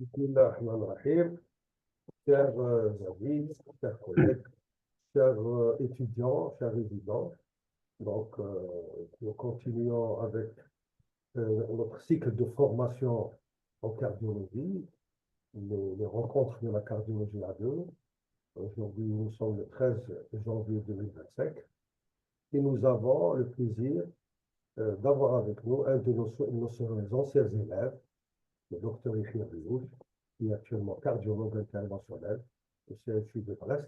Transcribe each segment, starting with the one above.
Bismillah ar-Rahman ar-Rahim. Chers amis, chers collègues, chers étudiants, chers résidents, donc nous continuons avec notre cycle de formation en cardiologie, les rencontres de la cardiologie à deux. Aujourd'hui, nous sommes le 13 janvier 2025 et nous avons le plaisir d'avoir avec nous un de nos anciens élèves, le docteur Yahya Belouche, qui est actuellement cardiologue interventionnel au CHU de Brest,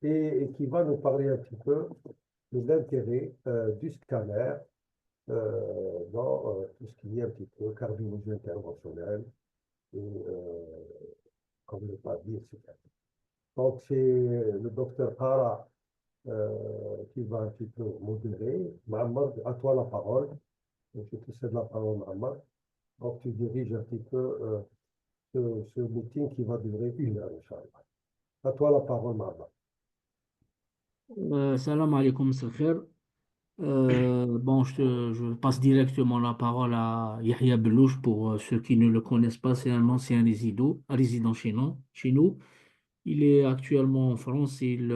et qui va nous parler un petit peu de l'intérêt du scanner dans tout ce qui est un petit peu cardiologie interventionnelle et comme le pavé, etc. Donc, c'est le docteur Kara qui va un petit peu modérer. Mohamed, à toi la parole. Je te cède la parole, Mohamed. Donc, tu diriges un petit peu ce meeting qui va durer 1 heure, Inch'Allah. À toi la parole, Mohamed. Salam alaikum, c'est khair. Bon, je passe directement la parole à Yahya Belouche pour ceux qui ne le connaissent pas. C'est un ancien résident chez nous. Il est actuellement en France. Il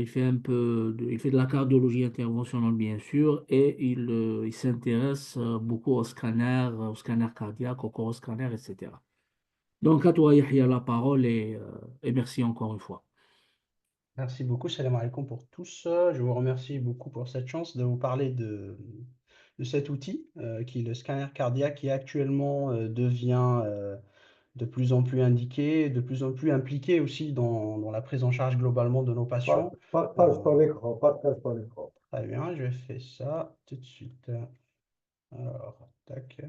fait il fait de la cardiologie interventionnelle, bien sûr, et il s'intéresse beaucoup au scanner cardiaque, au coroscanner, etc. Donc, à toi, Yahya, la parole et merci encore une fois. Merci beaucoup, salam alaikum pour tous. Je vous remercie beaucoup pour cette chance de vous parler de cet outil qui est le scanner cardiaque qui actuellement devient de plus en plus indiqué, de plus en plus impliqué aussi dans la prise en charge globalement de nos patients. Partage ton écran, partage ton écran. Très bien, je fais ça tout de suite. Alors, tac.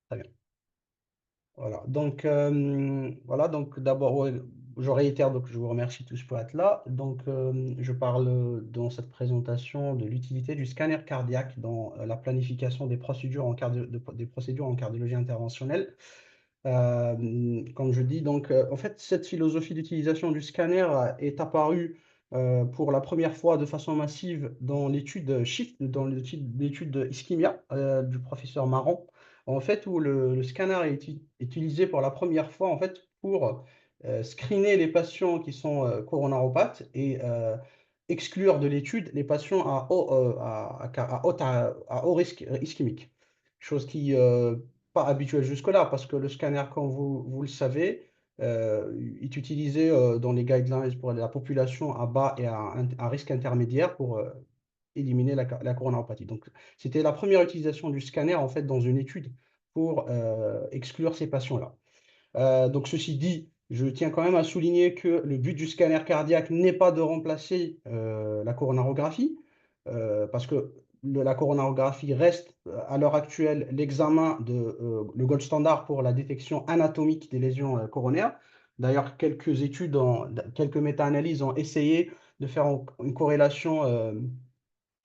Très bien. Voilà, donc d'abord, ouais, je réitère, donc je vous remercie tous pour être là. Donc, je parle dans cette présentation de l'utilité du scanner cardiaque dans la planification des procédures des procédures en cardiologie interventionnelle. Comme je dis, donc, en fait, cette philosophie d'utilisation du scanner est apparue pour la première fois de façon massive dans l'étude SHIFT, dans l'étude Ischemia du professeur Marron, en fait, où le scanner est utilisé pour la première fois en fait, pour screener les patients qui sont coronaropathes et exclure de l'étude les patients à haut risque ischémique. Chose qui pas habituelle jusque-là, parce que le scanner, comme vous le savez, est utilisé dans les guidelines pour la population à bas et à risque intermédiaire pour éliminer la coronaropathie. Donc, c'était la première utilisation du scanner en fait dans une étude pour exclure ces patients-là. Donc, ceci dit, je tiens quand même à souligner que le but du scanner cardiaque n'est pas de remplacer la coronarographie, parce que la coronarographie reste à l'heure actuelle l'examen le gold standard pour la détection anatomique des lésions coronaires. D'ailleurs, quelques études, quelques méta-analyses ont essayé de faire une corrélation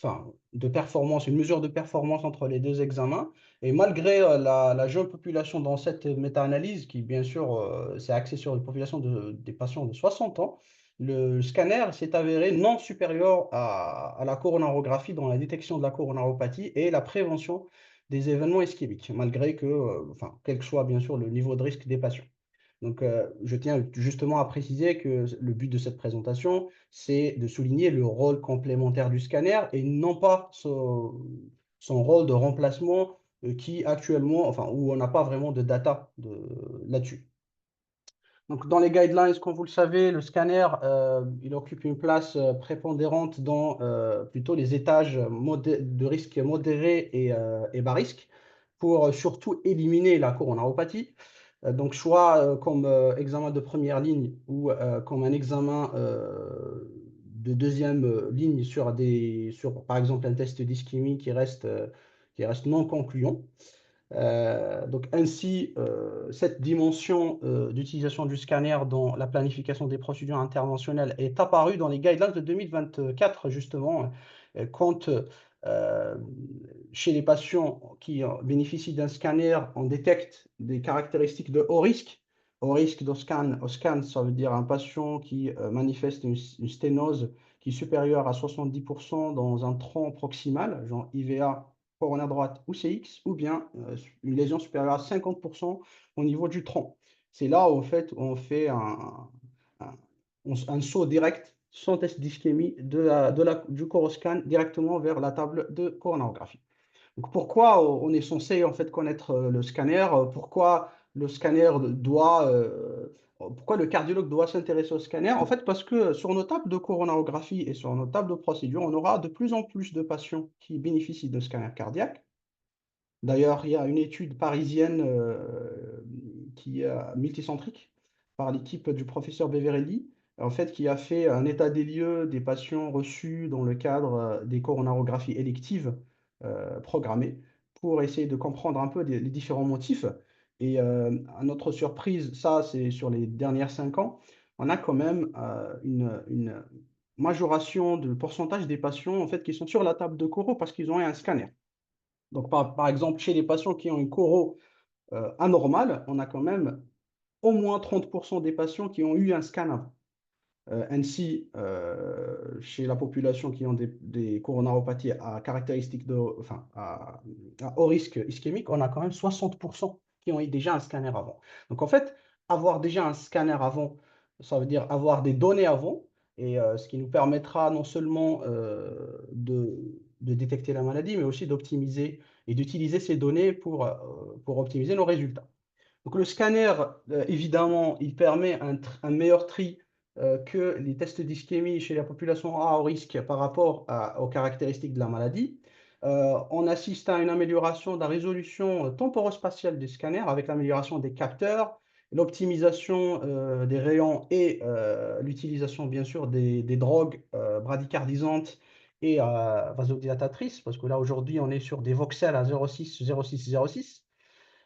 enfin, de performance, une mesure de performance entre les deux examens. Et malgré la jeune population dans cette méta-analyse, qui bien sûr s'est axée sur une population des patients de 60 ans, le scanner s'est avéré non supérieur à la coronarographie dans la détection de la coronaropathie et la prévention des événements ischémiques, malgré que, enfin, quel que soit bien sûr le niveau de risque des patients. Donc, je tiens justement à préciser que le but de cette présentation, c'est de souligner le rôle complémentaire du scanner et non pas son rôle de remplacement qui actuellement, enfin, où on n'a pas vraiment de data là-dessus. Donc, dans les guidelines, comme vous le savez, le scanner, il occupe une place prépondérante dans plutôt les étages de risque modéré et bas risque pour surtout éliminer la coronaropathie. Donc, soit comme examen de première ligne ou comme un examen de deuxième ligne sur, par exemple, un test d'ischémie qui reste non concluant. Donc, ainsi, cette dimension d'utilisation du scanner dans la planification des procédures interventionnelles est apparue dans les guidelines de 2024, justement, quand euh, chez les patients qui bénéficient d'un scanner, on détecte des caractéristiques de haut risque. Haut risque au scan, ça veut dire un patient qui manifeste une sténose qui est supérieure à 70% dans un tronc proximal, genre IVA coronaire droite ou CX, ou bien une lésion supérieure à 50% au niveau du tronc. C'est là où, en fait, on fait un saut direct, sans test d'ischémie, du coroscan directement vers la table de coronarographie. Donc pourquoi on est censé en fait connaître le scanner? Pourquoi le scanner pourquoi le cardiologue doit s'intéresser au scanner? En fait, parce que sur nos tables de coronarographie et sur nos tables de procédure, on aura de plus en plus de patients qui bénéficient de scanners cardiaques. D'ailleurs, il y a une étude parisienne qui est multicentrique par l'équipe du professeur Beverelli, en fait, qui a fait un état des lieux des patients reçus dans le cadre des coronarographies électives programmées pour essayer de comprendre un peu les différents motifs. Et à notre surprise, ça c'est sur les dernières 5 ans, on a quand même une majoration de pourcentage des patients en fait, qui sont sur la table de coro parce qu'ils ont eu un scanner. Donc, par exemple, chez les patients qui ont une coro anormale, on a quand même au moins 30% des patients qui ont eu un scan avant. Ainsi, chez la population qui ont des coronaropathies à caractéristiques à haut risque ischémique, on a quand même 60% qui ont eu déjà un scanner avant. Donc, en fait, avoir déjà un scanner avant, ça veut dire avoir des données avant, et ce qui nous permettra non seulement de détecter la maladie, mais aussi d'optimiser et d'utiliser ces données pour optimiser nos résultats. Donc, le scanner, évidemment, il permet un meilleur tri que les tests d'ischémie chez la population à haut risque par rapport aux caractéristiques de la maladie. On assiste à une amélioration de la résolution temporospatiale des scanners avec l'amélioration des capteurs, l'optimisation des rayons et l'utilisation, bien sûr, des drogues bradycardisantes et vasodilatatrices, parce que là, aujourd'hui, on est sur des voxels à 0,6, 0,6, 0,6.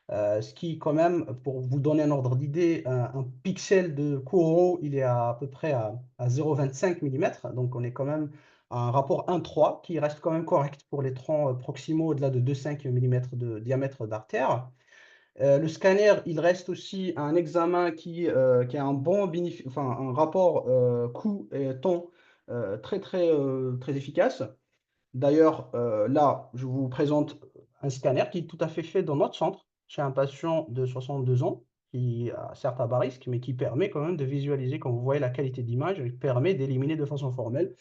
Ce qui, quand même, pour vous donner un ordre d'idée, un pixel de Kuro, il est à peu près à 0,25 mm. Donc, on est quand même à un rapport 1,3 qui reste quand même correct pour les troncs proximaux au-delà de 2,5 mm de diamètre d'artère. Le scanner, il reste aussi un examen qui a un rapport coût et temps très efficace. D'ailleurs, là, je vous présente un scanner qui est tout à fait fait dans notre centre, chez un patient de 62 ans, qui a certes à bas risque, mais qui permet quand même de visualiser, quand vous voyez la qualité d'image, il permet d'éliminer de façon formelle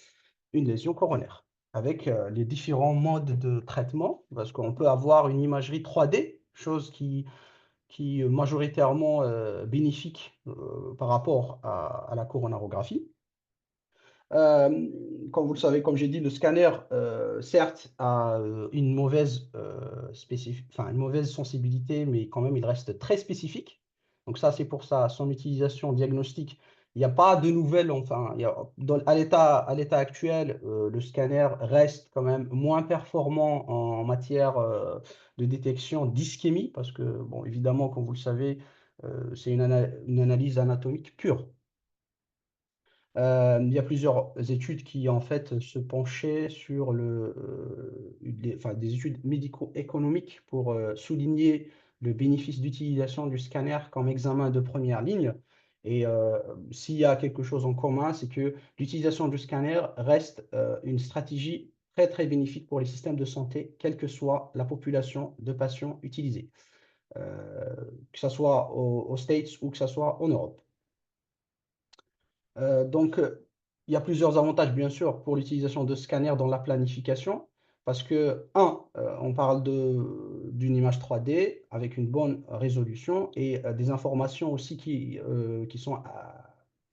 une lésion coronaire, avec les différents modes de traitement, parce qu'on peut avoir une imagerie 3D, chose qui est majoritairement bénéfique par rapport à la coronarographie. Comme vous le savez, comme j'ai dit, le scanner, certes, a une mauvaise sensibilité, mais quand même, il reste très spécifique. Donc ça, c'est pour ça, son utilisation diagnostique, il n'y a pas de nouvelles, à l'état actuel, le scanner reste quand même moins performant en matière de détection d'ischémie, parce que, bon, évidemment, comme vous le savez, c'est une analyse anatomique pure. Il y a plusieurs études qui en fait se penchaient sur des études médico-économiques pour souligner le bénéfice d'utilisation du scanner comme examen de première ligne. Et s'il y a quelque chose en commun, c'est que l'utilisation du scanner reste une stratégie très bénéfique pour les systèmes de santé, quelle que soit la population de patients utilisés, que ce soit aux States ou que ce soit en Europe. Donc, il y a plusieurs avantages, bien sûr, pour l'utilisation de scanners dans la planification, parce que, on parle d'une image 3D avec une bonne résolution et des informations aussi qui sont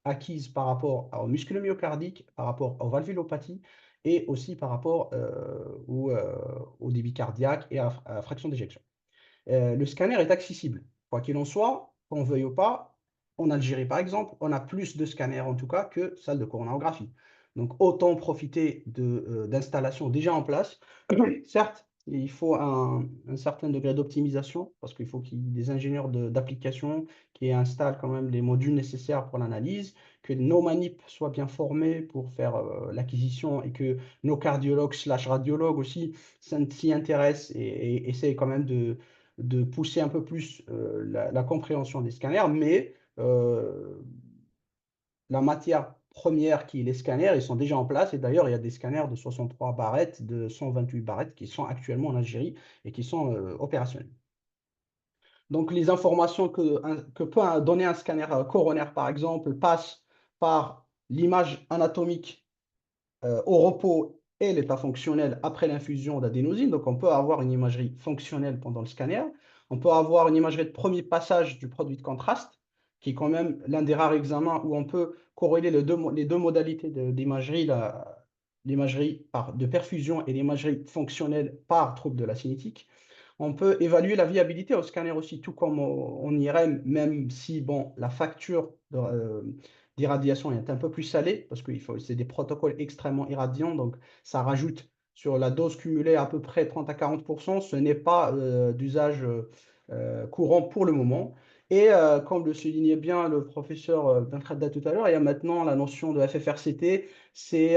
acquises par rapport au muscle myocardique, par rapport aux valvulopathies et aussi par rapport au débit cardiaque et à la fraction d'éjection. Le scanner est accessible, quoi qu'il en soit, qu'on veuille ou pas. En Algérie, par exemple, on a plus de scanners en tout cas que salles de coronarographie. Donc, autant profiter d'installations déjà en place. Certes, il faut un certain degré d'optimisation parce qu'il faut qu'il y ait des ingénieurs d'application qui installent quand même les modules nécessaires pour l'analyse, que nos manips soient bien formés pour faire l'acquisition et que nos cardiologues / radiologues aussi s'y intéressent et essayent quand même de pousser un peu plus la compréhension des scanners, mais la matière première qui est les scanners, ils sont déjà en place. Et d'ailleurs, il y a des scanners de 63 barrettes, de 128 barrettes qui sont actuellement en Algérie et qui sont opérationnels. Donc, les informations que peut donner un scanner coronaire, par exemple, passent par l'image anatomique au repos et l'état fonctionnel après l'infusion d'adénosine. Donc, on peut avoir une imagerie fonctionnelle pendant le scanner. On peut avoir une imagerie de premier passage du produit de contraste, qui est quand même l'un des rares examens où on peut corréler les deux modalités d'imagerie, l'imagerie de perfusion et l'imagerie fonctionnelle par trouble de la cinétique. On peut évaluer la viabilité au scanner aussi, tout comme en IRM, même si bon, la facture d'irradiation est un peu plus salée, parce que c'est des protocoles extrêmement irradiants, donc ça rajoute sur la dose cumulée à peu près 30 à 40%. Ce n'est pas d'usage courant pour le moment. Et comme le soulignait bien le professeur Benkhadda tout à l'heure, il y a maintenant la notion de FFRCT, c'est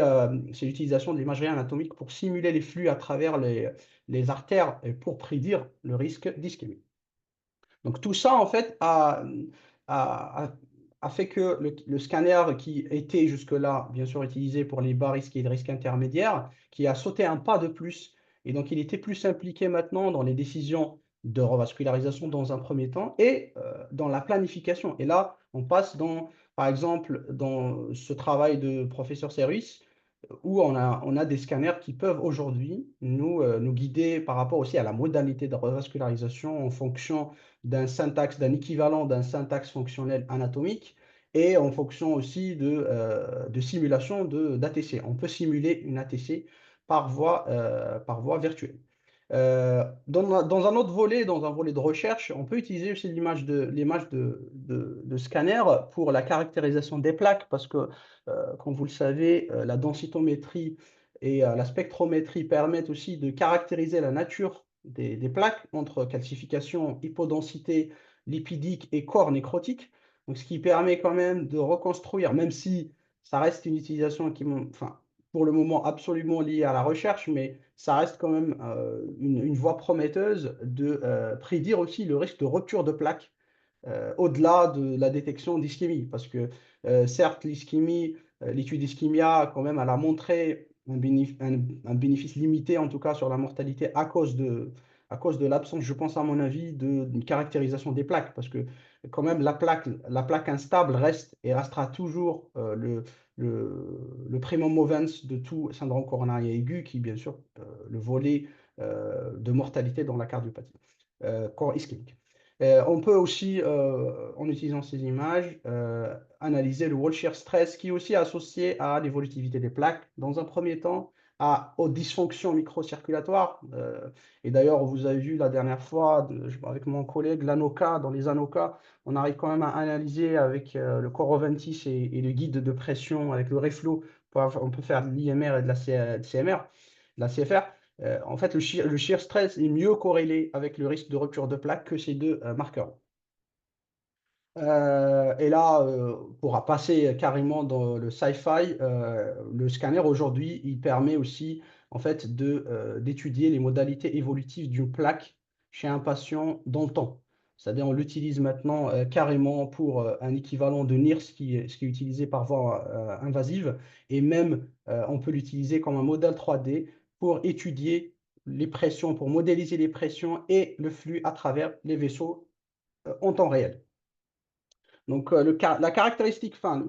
l'utilisation de l'imagerie anatomique pour simuler les flux à travers les artères pour prédire le risque d'ischémie. Donc tout ça, en fait, a fait que le scanner qui était jusque-là, bien sûr, utilisé pour les bas risques et les risques intermédiaires, qui a sauté un pas de plus, et donc il était plus impliqué maintenant dans les décisions de revascularisation dans un premier temps et dans la planification. Et là, on passe par exemple, dans ce travail de professeur Service, où on a des scanners qui peuvent aujourd'hui nous guider par rapport aussi à la modalité de revascularisation en fonction d'un syntaxe, d'un équivalent d'un syntaxe fonctionnel anatomique et en fonction aussi de simulation d'ATC. On peut simuler une ATC par voie virtuelle. Dans un autre volet, dans un volet de recherche, on peut utiliser aussi l'image de scanner pour la caractérisation des plaques parce que, comme vous le savez, la densitométrie et la spectrométrie permettent aussi de caractériser la nature des plaques entre calcification, hypodensité lipidique et corps nécrotique. Donc, ce qui permet quand même de reconstruire, même si ça reste une utilisation enfin, pour le moment absolument liée à la recherche, mais ça reste quand même une voie prometteuse de prédire aussi le risque de rupture de plaques au-delà de la détection d'ischémie. Parce que certes, l'ischémie, l'étude d'ischémia, quand même, elle a montré un bénéfice limité, en tout cas sur la mortalité, à cause de l'absence, je pense à mon avis, d'une caractérisation des plaques. Parce que quand même, la plaque instable reste et restera toujours le primum movens de tout syndrome coronarien aigu, qui bien sûr le volet de mortalité dans la cardiopathie ischémique. On peut aussi, en utilisant ces images, analyser le wall shear stress qui est aussi associé à l'évolutivité des plaques, dans un premier temps, aux dysfonctions microcirculatoires. Et d'ailleurs, vous avez vu la dernière fois, avec mon collègue, l'ANOCA, dans les ANOCA, on arrive quand même à analyser avec le Coroventis et le guide de pression, avec le Reflow, on peut faire de l'IMR et de la CMR, de la CFR. En fait, le shear stress est mieux corrélé avec le risque de rupture de plaque que ces deux marqueurs. Et là, on pourra passer carrément dans le sci-fi. Le scanner aujourd'hui, il permet aussi en fait d'étudier les modalités évolutives d'une plaque chez un patient dans le temps. C'est-à-dire, on l'utilise maintenant carrément pour un équivalent de NIRS, ce qui est utilisé par voie invasive, et même on peut l'utiliser comme un modèle 3D pour étudier les pressions, pour modéliser les pressions et le flux à travers les vaisseaux en temps réel. Donc, la caractéristique, enfin,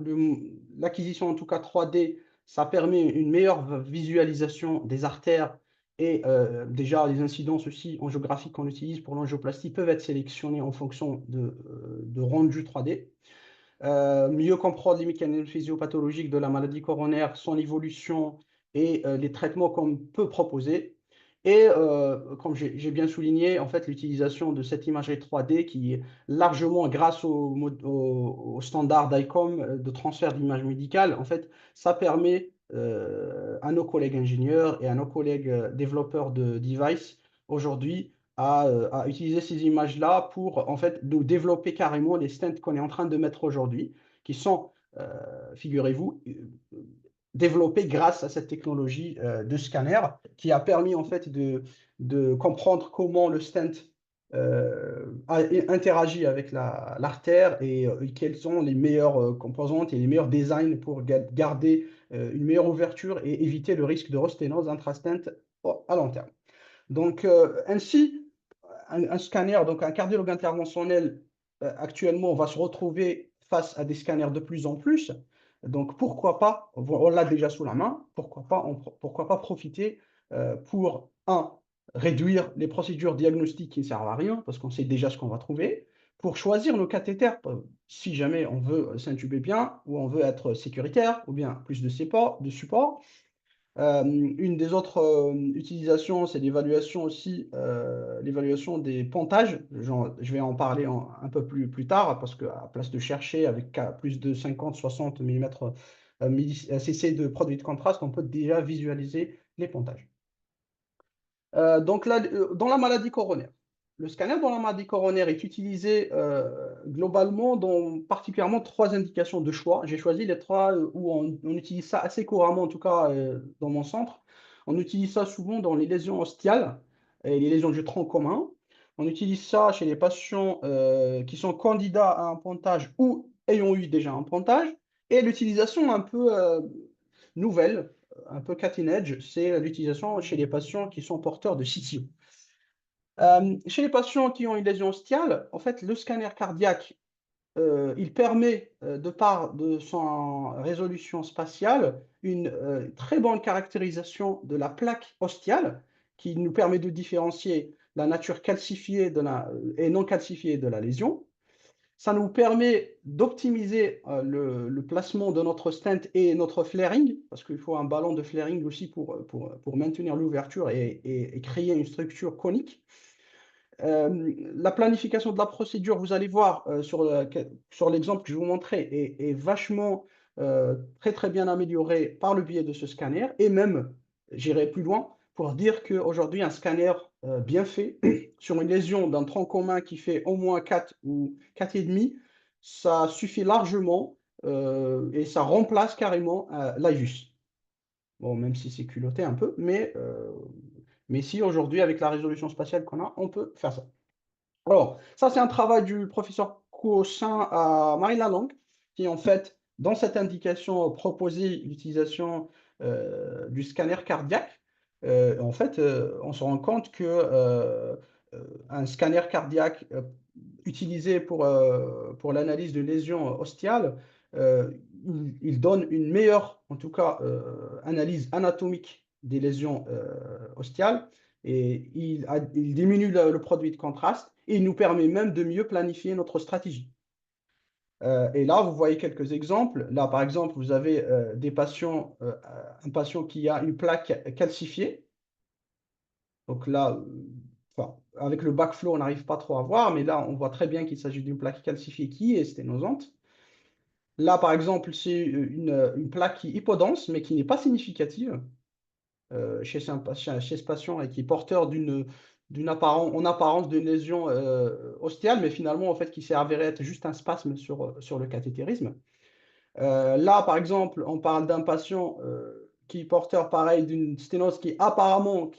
l'acquisition en tout cas 3D, ça permet une meilleure visualisation des artères et déjà les incidences aussi angiographiques qu'on utilise pour l'angioplastie peuvent être sélectionnés en fonction de rendu 3D. Mieux comprendre les mécanismes physiopathologiques de la maladie coronaire, son évolution et les traitements qu'on peut proposer. Et comme j'ai bien souligné, en fait, l'utilisation de cette imagerie 3D qui est largement grâce au standard d'ICOM de transfert d'image médicale, en fait, ça permet à nos collègues ingénieurs et à nos collègues développeurs de devices aujourd'hui à utiliser ces images-là pour en fait nous développer carrément les stents qu'on est en train de mettre aujourd'hui, qui sont, figurez-vous, développés grâce à cette technologie de scanner qui a permis en fait de comprendre comment le stent interagit avec l'artère et quelles sont les meilleures composantes et les meilleurs designs pour garder une meilleure ouverture et éviter le risque de resténose intrastent à long terme. Donc, ainsi, un scanner, donc un cardiologue interventionnel, actuellement, va se retrouver face à des scanners de plus en plus. Donc, pourquoi pas, on l'a déjà sous la main, pourquoi pas profiter pour, réduire les procédures diagnostiques qui ne servent à rien, parce qu'on sait déjà ce qu'on va trouver, pour choisir nos cathéters, si jamais on veut s'intuber bien, ou on veut être sécuritaire, ou bien plus de support, une des autres utilisations, c'est l'évaluation aussi, l'évaluation des pontages. Je vais en parler un peu plus tard, parce qu'à place de chercher avec plus de 50-60 mm cc de produit de contraste, on peut déjà visualiser les pontages. Donc là, dans la maladie coronaire, le scanner dans la maladie coronaire est utilisé globalement dans particulièrement 3 indications de choix. J'ai choisi les 3 où on utilise ça assez couramment, en tout cas dans mon centre. On utilise ça souvent dans les lésions ostiales et les lésions du tronc commun. On utilise ça chez les patients qui sont candidats à un pontage ou ayant eu déjà un pontage. Et l'utilisation un peu nouvelle, un peu cutting edge, c'est l'utilisation chez les patients qui sont porteurs de CTO. Chez les patients qui ont une lésion ostiale, en fait, le scanner cardiaque, il permet, de par de son résolution spatiale, une très bonne caractérisation de la plaque ostiale, qui nous permet de différencier la nature calcifiée et non calcifiée de la lésion. Ça nous permet d'optimiser le placement de notre stent et notre flaring, parce qu'il faut un ballon de flaring aussi pour maintenir l'ouverture et créer une structure conique. La planification de la procédure, vous allez voir sur l'exemple que je vous montrais, est vachement très très bien améliorée par le biais de ce scanner. Et même, j'irai plus loin pour dire qu'aujourd'hui, un scanner bien fait sur une lésion d'un tronc commun qui fait au moins 4 ou 4,5, ça suffit largement et ça remplace carrément l'IVUS. Bon, même si c'est culotté un peu, mais si aujourd'hui, avec la résolution spatiale qu'on a, on peut faire ça. Alors, ça, c'est un travail du professeur Coussin à Marie-Lalande, qui, en fait, dans cette indication, proposait l'utilisation du scanner cardiaque. En fait, on se rend compte que un scanner cardiaque utilisé pour l'analyse de lésions ostiales, il donne une meilleure, en tout cas, analyse anatomique des lésions ostiales et il diminue le produit de contraste et il nous permet même de mieux planifier notre stratégie. Et là, vous voyez quelques exemples. Là, par exemple, vous avez un patient qui a une plaque calcifiée. Donc là, enfin, avec le backflow, on n'arrive pas trop à voir, mais là, on voit très bien qu'il s'agit d'une plaque calcifiée qui est sténosante. Là, par exemple, c'est une plaque qui est hypodense, mais qui n'est pas significative chez ce patient et qui est porteur en apparence d'une lésion ostiale, mais finalement, en fait, qui s'est avéré être juste un spasme sur le cathétérisme. Là, par exemple, on parle d'un patient qui est porteur, pareil, d'une sténose qui est apparemment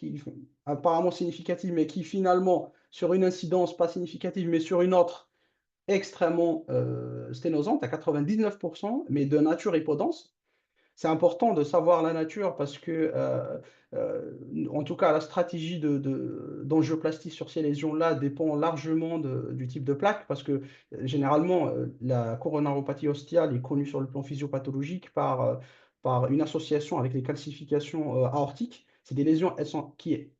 significative, mais qui finalement, sur une incidence pas significative, mais sur une autre, extrêmement sténosante, à 99%, mais de nature hypodense. C'est important de savoir la nature parce que, en tout cas, la stratégie d'angioplastie sur ces lésions-là dépend largement du type de plaque parce que généralement, la coronaropathie ostiale est connue sur le plan physiopathologique par une association avec les calcifications aortiques. C'est des lésions qui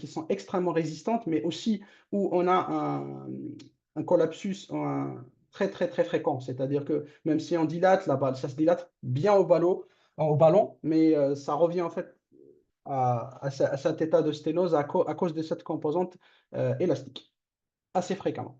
sont extrêmement résistantes, mais aussi où on a un collapsus très, très, très fréquent. C'est-à-dire que même si on dilate, ça se dilate bien au ballon, mais ça revient en fait à cet état de sténose à cause de cette composante élastique, assez fréquemment.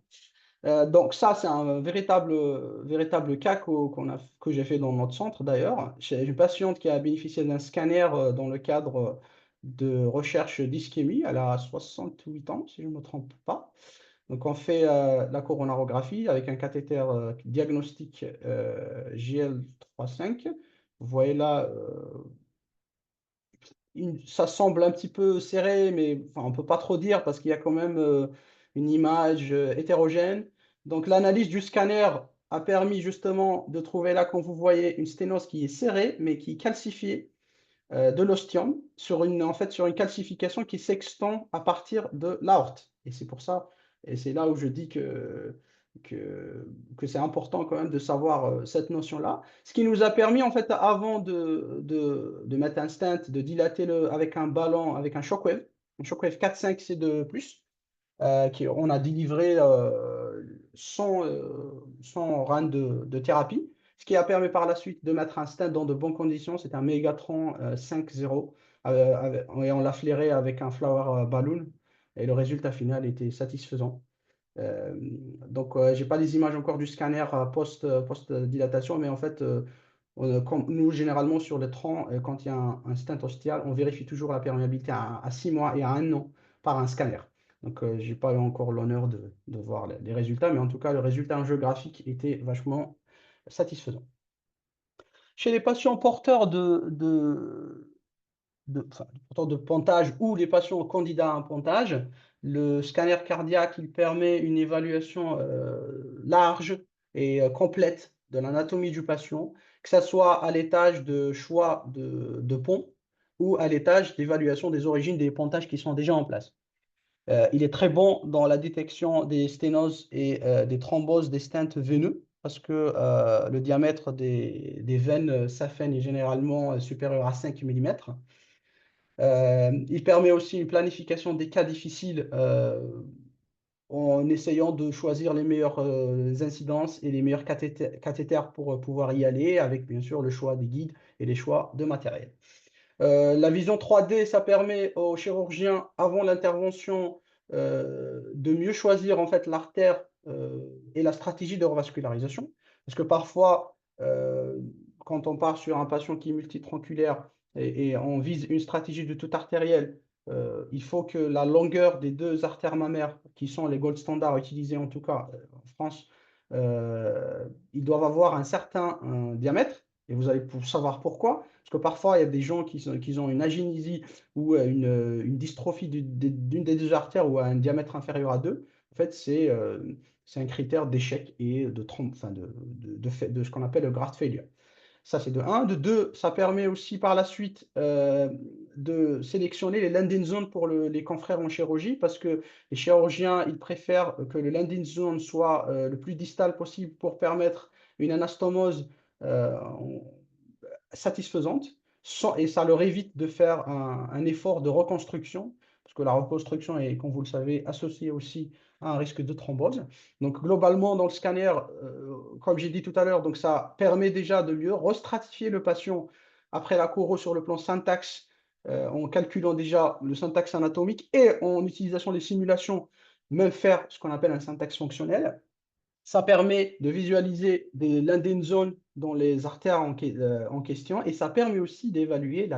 Donc ça, c'est un véritable cas que j'ai fait dans notre centre d'ailleurs. J'ai une patiente qui a bénéficié d'un scanner dans le cadre de recherche d'ischémie. Elle a 68 ans, si je ne me trompe pas. Donc on fait la coronarographie avec un cathéter diagnostique GL35. Vous voyez là, ça semble un petit peu serré, mais enfin, on ne peut pas trop dire parce qu'il y a quand même une image hétérogène. Donc l'analyse du scanner a permis justement de trouver là, quand vous voyez, une sténose qui est serrée, mais qui est calcifiée de l'ostium sur en fait, sur une calcification qui s'extend à partir de l'aorte. Et c'est pour ça, et c'est là où je dis que c'est important quand même de savoir cette notion-là. Ce qui nous a permis, en fait, avant de mettre un stent, de dilater avec un ballon, avec un shockwave 4-5C2+, on a délivré 100 runs de thérapie, ce qui a permis par la suite de mettre un stent dans de bonnes conditions. C'est un Megatron 5.0 et on l'a flairé avec un flower balloon et le résultat final était satisfaisant. Donc, je n'ai pas les images encore du scanner post-dilatation, mais en fait, nous, généralement, sur le tronc, quand il y a un stent ostial, on vérifie toujours la perméabilité à 6 mois et à 1 an par un scanner. Donc, je n'ai pas eu encore l'honneur de voir les résultats, mais en tout cas, le résultat angiographique était vachement satisfaisant. Chez les patients porteurs porteurs de pontage ou les patients candidats à un pontage, le scanner cardiaque, il permet une évaluation large et complète de l'anatomie du patient, que ce soit à l'étage de choix de pont ou à l'étage d'évaluation des origines des pontages qui sont déjà en place. Il est très bon dans la détection des sténoses et des thromboses des stents veineux parce que le diamètre des veines saphènes est généralement supérieur à 5 mm. Il permet aussi une planification des cas difficiles en essayant de choisir les meilleures incidences et les meilleurs cathéters pour pouvoir y aller, avec bien sûr le choix des guides et les choix de matériel. La vision 3D, ça permet aux chirurgiens, avant l'intervention, de mieux choisir en fait l'artère et la stratégie de revascularisation. Parce que parfois, quand on part sur un patient qui est multitronculaire et on vise une stratégie de toute artérielle, il faut que la longueur des deux artères mammaires, qui sont les gold standards utilisés en tout cas en France, ils doivent avoir un certain diamètre. Et vous allez savoir pourquoi. Parce que parfois, il y a des gens qui ont une agénésie ou une dystrophie d'une des deux artères ou un diamètre inférieur à 2. En fait, c'est un critère d'échec et de ce qu'on appelle le graft failure. Ça, c'est de 1. De 2, ça permet aussi par la suite de sélectionner les landing zones pour les confrères en chirurgie parce que les chirurgiens, ils préfèrent que le landing zone soit le plus distal possible pour permettre une anastomose satisfaisante et ça leur évite de faire un effort de reconstruction parce que la reconstruction est, comme vous le savez, associée aussi à un risque de thrombose. Donc, globalement, dans le scanner, comme j'ai dit tout à l'heure, donc ça permet déjà de mieux restratifier le patient après la choro sur le plan syntaxe, en calculant déjà le syntaxe anatomique et en utilisation des simulations, même faire ce qu'on appelle un syntaxe fonctionnel. Ça permet de visualiser des landing zones dans les artères en question et ça permet aussi d'évaluer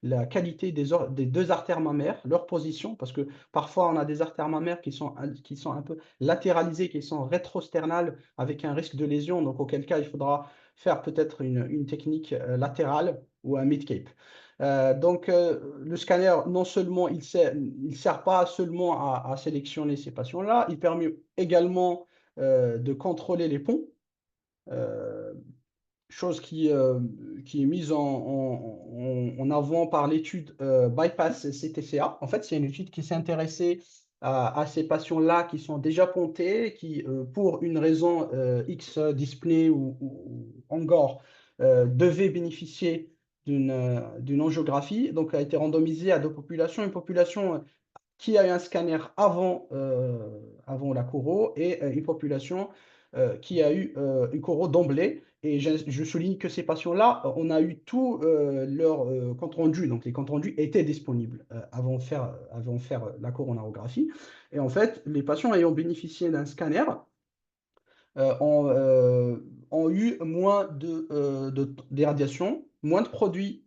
la qualité des deux artères mammaires, leur position, parce que parfois on a des artères mammaires qui sont un peu latéralisées, qui sont rétrosternales avec un risque de lésion, donc auquel cas il faudra faire peut-être une technique latérale ou un mid-cape. Donc, le scanner, non seulement il sert pas seulement à sélectionner ces patients-là, il permet également de contrôler les ponts, chose qui est mise en avant par l'étude Bypass CTCA. En fait, c'est une étude qui s'est intéressée à ces patients-là qui sont déjà pontés, qui, pour une raison X, dyspnée ou encore, devaient bénéficier d'une angiographie. Donc, a été randomisée à deux populations, une population qui a eu un scanner avant la choro et une population qui a eu une choro d'emblée. Et je souligne que ces patients-là, on a eu tout leur compte rendu. Donc, les comptes rendus étaient disponibles avant de faire la coronarographie. Et en fait, les patients ayant bénéficié d'un scanner ont eu moins d'irradiation, moins de produits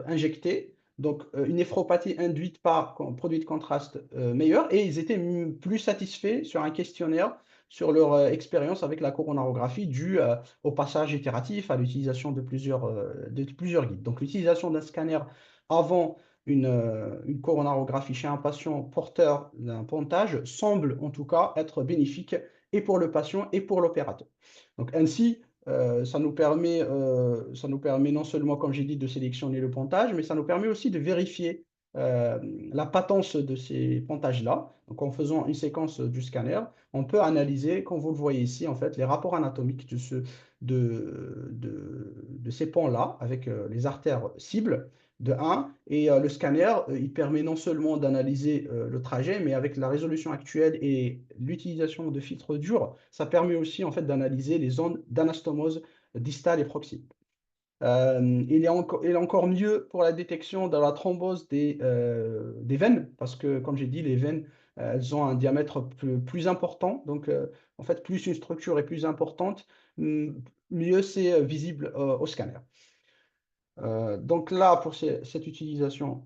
injectés, donc une néphropathie induite par produit de contraste meilleur, et ils étaient plus satisfaits sur un questionnaire sur leur expérience avec la coronarographie due au passage itératif, à l'utilisation de plusieurs guides. Donc l'utilisation d'un scanner avant une coronarographie chez un patient porteur d'un pontage semble en tout cas être bénéfique et pour le patient et pour l'opérateur. Donc ainsi, ça nous permet non seulement, comme j'ai dit, de sélectionner le pontage, mais ça nous permet aussi de vérifier la patence de ces pontages-là. Donc en faisant une séquence du scanner, on peut analyser, comme vous le voyez ici, en fait, les rapports anatomiques de ces ponts-là avec les artères cibles de 1. Et le scanner, il permet non seulement d'analyser le trajet, mais avec la résolution actuelle et l'utilisation de filtres durs, ça permet aussi en fait d'analyser les zones d'anastomose distale et proxime. Il est encore mieux pour la détection de la thrombose des veines, parce que, comme j'ai dit, les veines, elles ont un diamètre plus important. Donc, en fait, plus une structure est plus importante, mieux c'est visible au scanner. Donc là, pour cette utilisation,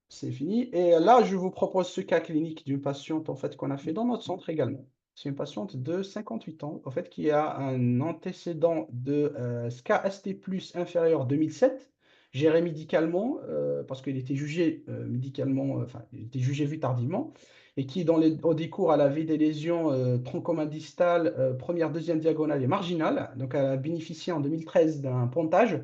c'est fini. Et là, je vous propose ce cas clinique d'une patiente en fait, qu'on a fait dans notre centre également. C'est une patiente de 58 ans en fait, qui a un antécédent de SCA-ST+ inférieur 2007, géré médicalement parce qu'il était jugé médicalement, enfin, il était jugé vu tardivement, et qui, au décours, elle avait des lésions troncomandistales, première, deuxième diagonale et marginale. Donc, elle a bénéficié en 2013 d'un pontage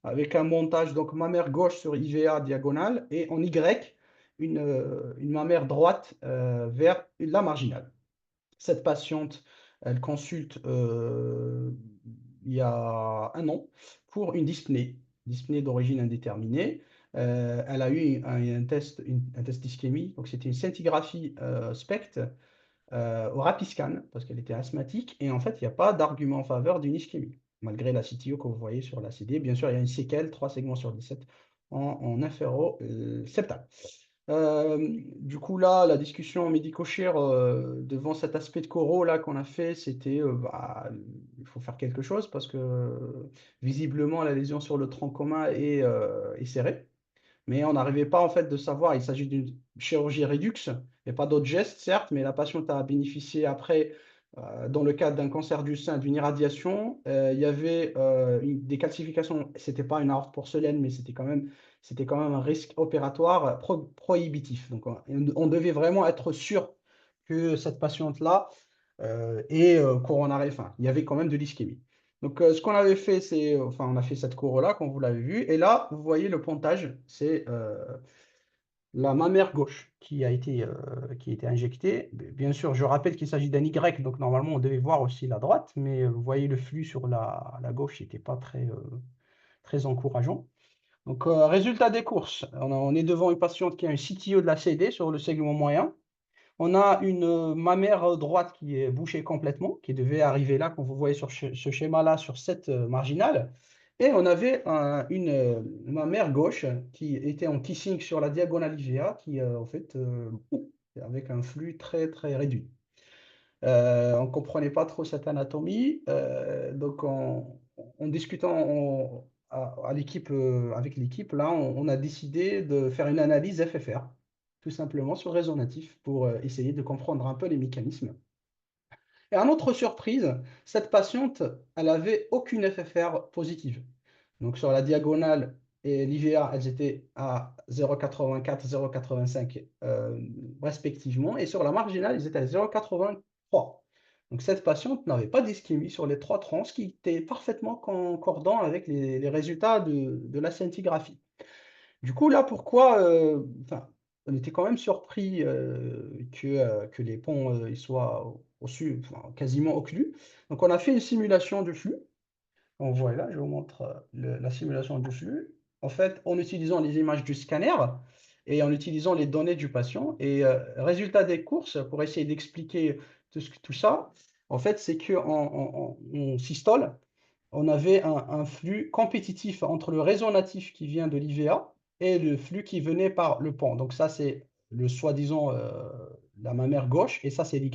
avec un montage donc mammaire gauche sur IVA diagonale et en Y, une mammaire droite vers la marginale. Cette patiente, elle consulte il y a un an pour une dyspnée d'origine indéterminée. Elle a eu un test d'ischémie, donc c'était une scintigraphie SPECT au Rapiscan, parce qu'elle était asthmatique, et en fait, il n'y a pas d'argument en faveur d'une ischémie, malgré la CTO que vous voyez sur la CD. Bien sûr, il y a une séquelle, 3 segments sur 17 en inféro-septal. Du coup, là, la discussion médico-chère devant cet aspect de coraux là qu'on a fait, c'était il faut faire quelque chose parce que visiblement la lésion sur le tronc commun est serrée. Mais on n'arrivait pas en fait de savoir, il s'agit d'une chirurgie rédux, il n'y a pas d'autres gestes certes, mais la patiente a bénéficié après, dans le cadre d'un cancer du sein, d'une irradiation. Il y avait des calcifications, ce n'était pas une aorte porcelaine, mais c'était quand même un risque opératoire prohibitif. Donc on devait vraiment être sûr que cette patiente-là est coronarée, enfin, il y avait quand même de l'ischémie. Donc, ce qu'on avait fait, enfin, on a fait cette cour-là, comme vous l'avez vu. Et là, vous voyez le pontage, c'est la mammaire gauche qui a été injectée. Bien sûr, je rappelle qu'il s'agit d'un Y, donc normalement, on devait voir aussi la droite, mais vous voyez le flux sur la gauche n'était pas très encourageant. Donc, résultat des courses, on est devant une patiente qui a un CTO de la CD sur le segment moyen. On a une mammaire droite qui est bouchée complètement, qui devait arriver là, comme vous voyez sur ce schéma-là, sur cette marginale. Et on avait une mammaire gauche qui était en kissing sur la diagonale IVA, qui en fait, avec un flux très très réduit. On ne comprenait pas trop cette anatomie. Donc, en discutant à l'équipe, avec l'équipe, là, on a décidé de faire une analyse FFR, tout simplement sur réseau natif, pour essayer de comprendre un peu les mécanismes. Et à notre surprise, cette patiente, elle avait aucune FFR positive. Donc, sur la diagonale et l'IVA, elles étaient à 0,84, 0,85 respectivement. Et sur la marginale, ils étaient à 0,83. Donc, cette patiente n'avait pas d'ischémie sur les 3 tranches, qui étaient parfaitement concordants avec les résultats de la scintigraphie. Du coup, là, pourquoi enfin, on était quand même surpris que les ponts ils soient enfin, quasiment occlus. Donc, on a fait une simulation du flux. On voit là, je vous montre la simulation du flux. En fait, en utilisant les images du scanner et en utilisant les données du patient. Et résultat des courses, pour essayer d'expliquer tout ça, en fait, c'est qu'en systole, on avait un flux compétitif entre le réseau natif qui vient de l'IVA et le flux qui venait par le pont. Donc ça, c'est le soi-disant la mammaire gauche, et ça, c'est l'Y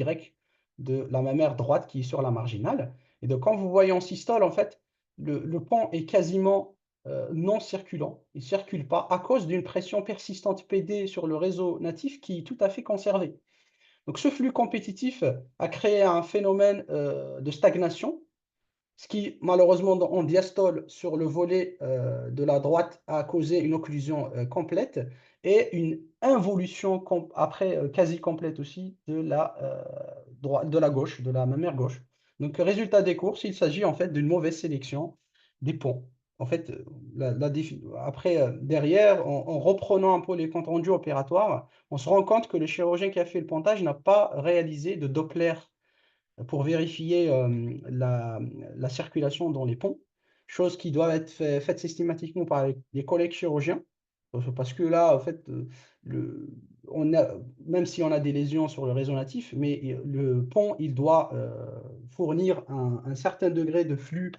de la mammaire droite qui est sur la marginale. Et donc, quand vous voyez en systole, en fait, le pont est quasiment non circulant. Il ne circule pas à cause d'une pression persistante PD sur le réseau natif qui est tout à fait conservé. Donc, ce flux compétitif a créé un phénomène de stagnation, ce qui, malheureusement, en diastole sur le volet de la droite, a causé une occlusion complète. et une involution après quasi complète aussi de la gauche, de la mammaire gauche. Donc, résultat des courses, il s'agit en fait d'une mauvaise sélection des ponts. En fait, après, derrière, en reprenant un peu les comptes rendus opératoires, on se rend compte que le chirurgien qui a fait le pontage n'a pas réalisé de Doppler pour vérifier la circulation dans les ponts, chose qui doit être faite systématiquement par les collègues chirurgiens, parce que là, en fait, même si on a des lésions sur le réseau natif, mais le pont, il doit fournir un certain degré de flux,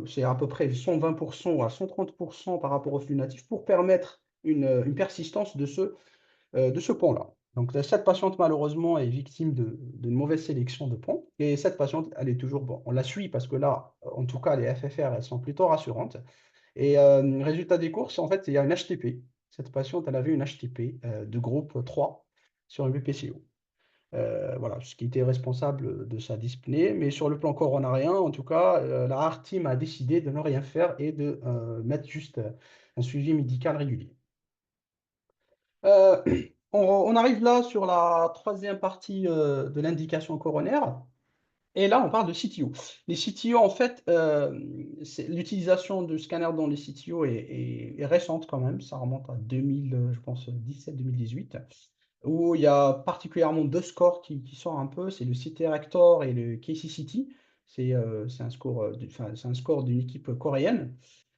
c'est à peu près 120% ou à 130% par rapport au flux natif, pour permettre une persistance de ce pont-là. Donc, cette patiente, malheureusement, est victime d'une mauvaise sélection de ponts. Et cette patiente, elle est toujours, bon, on la suit parce que là, en tout cas, les FFR, elles sont plutôt rassurantes. Et résultat des courses, en fait, il y a une HTP. Cette patiente, elle avait une HTP de groupe 3 sur un BPCO. Voilà, ce qui était responsable de sa dyspnée. Mais sur le plan coronarien, en tout cas, la RAR team a décidé de ne rien faire et de mettre juste un suivi médical régulier. Euh, on arrive là sur la troisième partie de l'indication coronaire. Et là, on parle de CTO. Les CTO, en fait, l'utilisation de scanner dans les CTO est récente quand même. Ça remonte à 2000, je pense, 17-2018, où il y a particulièrement deux scores qui sortent un peu. C'est le CT-Rector et le KCCT. C'est un score, c'est un score d'une équipe coréenne.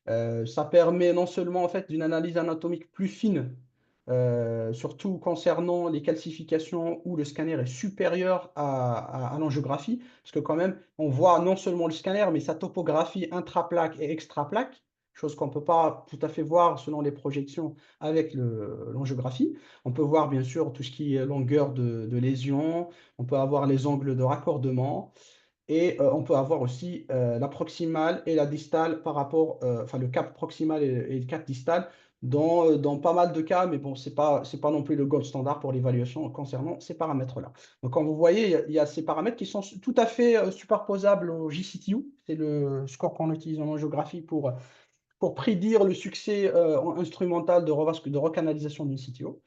Ça permet non seulement en fait d'une analyse anatomique plus fine, surtout concernant les calcifications où le scanner est supérieur à l'angiographie, parce que quand même, on voit non seulement le scanner, mais sa topographie intraplaque et extraplaque, chose qu'on ne peut pas tout à fait voir selon les projections avec l'angiographie. On peut voir bien sûr tout ce qui est longueur de lésion, on peut avoir les angles de raccordement. Et on peut avoir aussi la proximale et la distale par rapport, enfin le cap proximal et le cap distal dans pas mal de cas, mais bon, c'est pas non plus le gold standard pour l'évaluation concernant ces paramètres-là. Donc, quand vous voyez, il y a ces paramètres qui sont tout à fait superposables au JCTU. C'est le score qu'on utilise en angiographie pour prédire le succès instrumental de recanalisation d'une CTO.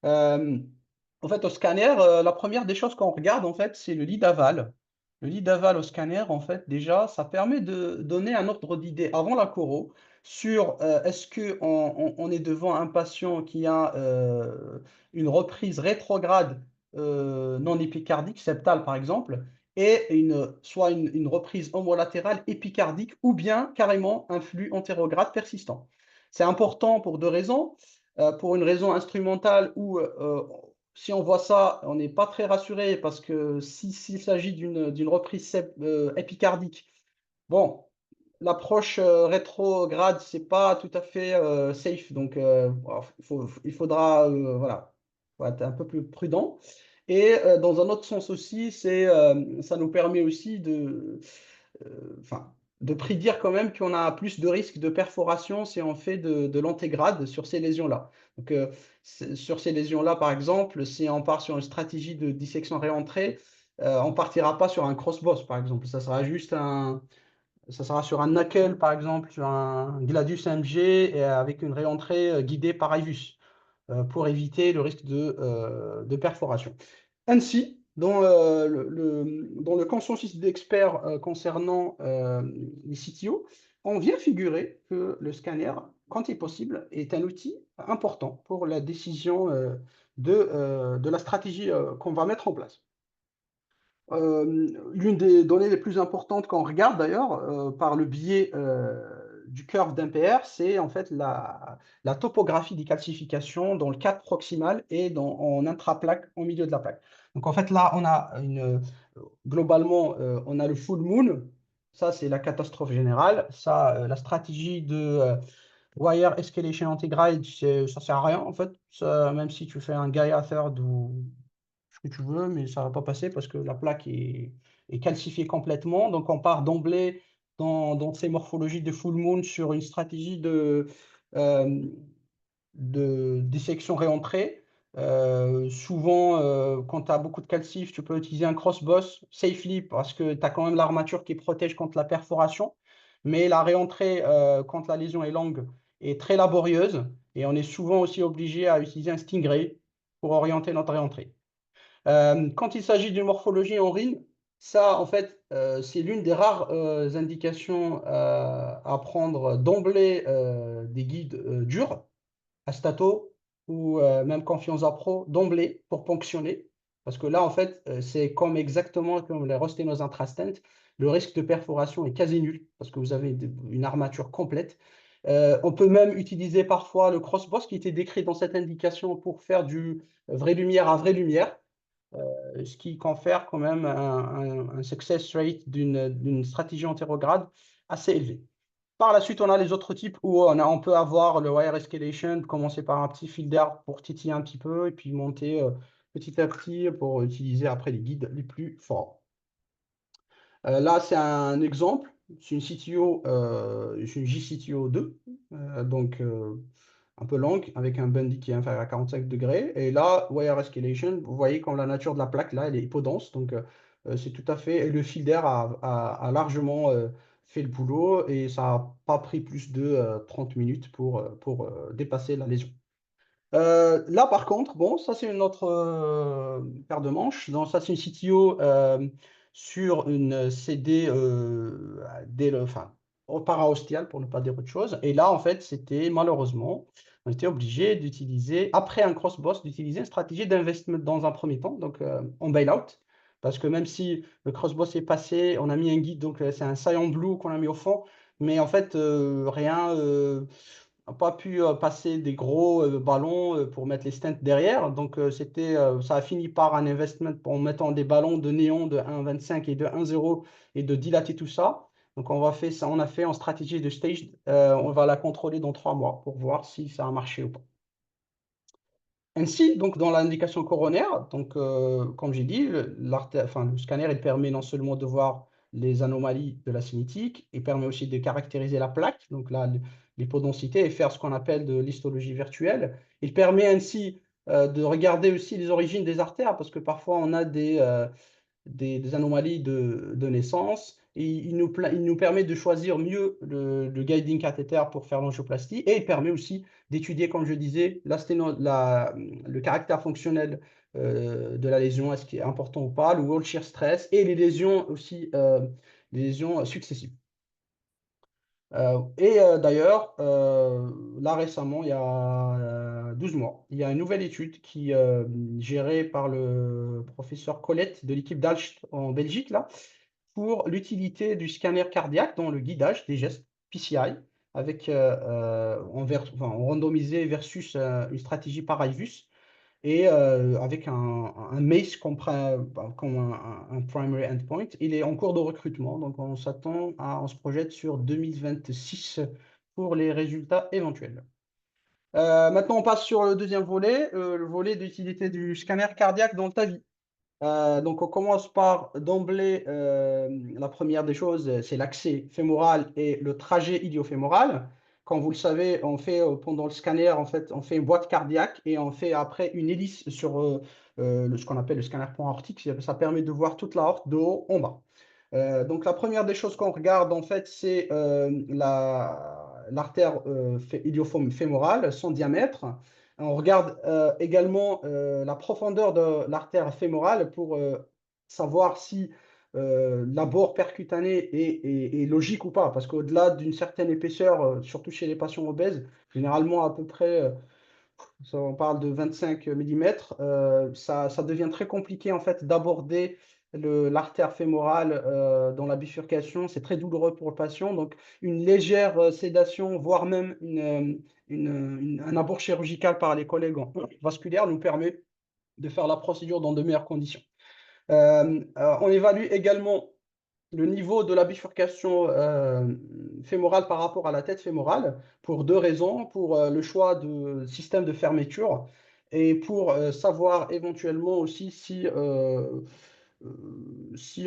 En fait, au scanner, la première des choses qu'on regarde, en fait, c'est le lit d'aval. Le lit d'aval au scanner, en fait, déjà, ça permet de donner un ordre d'idée avant la choro sur est-ce qu'on est devant un patient qui a une reprise rétrograde non épicardique, septale par exemple, et soit une reprise homolatérale épicardique ou bien carrément un flux antérograde persistant. C'est important pour deux raisons. Pour une raison instrumentale où si on voit ça, on n'est pas très rassuré parce que s'il s'agit d'une reprise épicardique, bon, l'approche rétrograde, c'est pas tout à fait safe. Donc, il faudra voilà, faut être un peu plus prudent. Et dans un autre sens aussi, ça nous permet aussi enfin, de prédire quand même qu'on a plus de risques de perforation si on fait de l'antégrade sur ces lésions-là. Donc, sur ces lésions-là, par exemple, si on part sur une stratégie de dissection réentrée, on ne partira pas sur un cross-boss, par exemple. Ça sera juste ça sera sur un knuckle, par exemple, sur un gladius MG et avec une réentrée guidée par IVUS pour éviter le risque de perforation. Ainsi, dans le consensus d'experts concernant les CTO, on vient figurer que le scanner, quand il est possible, est un outil important pour la décision de la stratégie qu'on va mettre en place. L'une des données les plus importantes qu'on regarde d'ailleurs par le biais du curve d'MPR, c'est en fait la topographie des calcifications dans le cap proximal et en intraplaque, au milieu de la plaque. Donc en fait là, on a globalement, on a le full moon. Ça, c'est la catastrophe générale. Ça, la stratégie de wire escalation anti-grade, ça ne sert à rien en fait. Ça, même si tu fais un Gaia third ou ce que tu veux, mais ça ne va pas passer parce que la plaque est calcifiée complètement. Donc, on part d'emblée dans ces morphologies de full moon sur une stratégie de dissection réentrée. Souvent, quand tu as beaucoup de calcif, tu peux utiliser un cross-boss safely parce que tu as quand même l'armature qui protège contre la perforation. Mais la réentrée, quand la lésion est longue, est très laborieuse Et on est souvent aussi obligé à utiliser un stingray pour orienter notre réentrée. Quand il s'agit d'une morphologie en RIN, ça, en fait, c'est l'une des rares indications à prendre d'emblée des guides durs, Astato ou même Confianza Pro d'emblée pour ponctionner. Parce que là, en fait, c'est comme exactement comme les Rostenosa intrastent. Le risque de perforation est quasi nul parce que vous avez une armature complète. On peut même utiliser parfois le crossboss qui était décrit dans cette indication pour faire du vraie lumière à vraie lumière, ce qui confère quand même un success rate d'une stratégie antérograde assez élevé. Par la suite, on a les autres types où on peut avoir le wire escalation, commencer par un petit fil d'air pour titiller un petit peu et puis monter petit à petit pour utiliser après les guides les plus forts. Là, c'est un exemple. C'est une CTO, c'est une JCTO 2, donc un peu longue, avec un Bundy qui est inférieur à 45 degrés. Et là, wire escalation, vous voyez comme la nature de la plaque, là, elle est hypodense. Donc, c'est tout à fait. Et le fil d'air a largement fait le boulot et ça n'a pas pris plus de 30 minutes pour dépasser la lésion. Là, par contre, bon, ça, c'est une autre paire de manches. Donc, ça, c'est une CTO sur une CD enfin, para-ostiale, pour ne pas dire autre chose. Et là, en fait, c'était malheureusement, on était obligé d'utiliser, après un cross-boss, d'utiliser une stratégie d'investissement dans un premier temps, donc en bail-out. Parce que même si le cross-boss est passé, on a mis un guide, donc c'est un cyan blue qu'on a mis au fond. Mais en fait, rien n'a pas pu passer des gros ballons pour mettre les stents derrière. Donc, ça a fini par un investment en mettant des ballons de néon de 1,25 et de 1,0 et de dilater tout ça. Donc, on a fait en stratégie de stage. On va la contrôler dans 3 mois pour voir si ça a marché ou pas. Ainsi, donc, dans l'indication coronaire, donc, comme j'ai dit, le scanner il permet non seulement de voir les anomalies de la cinétique, il permet aussi de caractériser la plaque, donc l'hypodensité, et faire ce qu'on appelle de l'histologie virtuelle. Il permet ainsi de regarder aussi les origines des artères, parce que parfois on a des anomalies de naissance. Et il nous permet de choisir mieux le guiding cathéter pour faire l'angioplastie. Et il permet aussi d'étudier, comme je disais, le caractère fonctionnel de la lésion, est-ce qu'il est important ou pas, le wall shear stress et les lésions aussi, les lésions successives. D'ailleurs, là récemment, il y a 12 mois, il y a une nouvelle étude qui est gérée par le professeur Colette de l'équipe d'Alst en Belgique, là, pour l'utilité du scanner cardiaque dans le guidage des gestes PCI, avec, en randomisé versus une stratégie par IVUS et avec un MACE comme un primary endpoint. Il est en cours de recrutement, donc on se projette sur 2026 pour les résultats éventuels. Maintenant, on passe sur le deuxième volet, le volet d'utilité du scanner cardiaque dans ta vie. Donc, on commence par d'emblée, la première des choses, c'est l'accès fémoral et le trajet iliofémoral. Comme vous le savez, on fait pendant le scanner, en fait, on fait une boîte cardiaque et on fait après une hélice sur ce qu'on appelle le scanner point aortique. Ça permet de voir toute l'aorte de haut en bas. Donc, la première des choses qu'on regarde, en fait, c'est l'artère iliofémorale, son diamètre. On regarde également la profondeur de l'artère fémorale pour savoir si l'abord percutané est logique ou pas. Parce qu'au-delà d'une certaine épaisseur, surtout chez les patients obèses, généralement à peu près, on parle de 25 mm, ça devient très compliqué en fait d'aborder l'artère fémorale dans la bifurcation. C'est très douloureux pour le patient. Donc, une légère sédation, voire même un abord chirurgical par les collègues vasculaires nous permet de faire la procédure dans de meilleures conditions. On évalue également le niveau de la bifurcation fémorale par rapport à la tête fémorale pour 2 raisons, pour le choix de système de fermeture et pour savoir éventuellement aussi si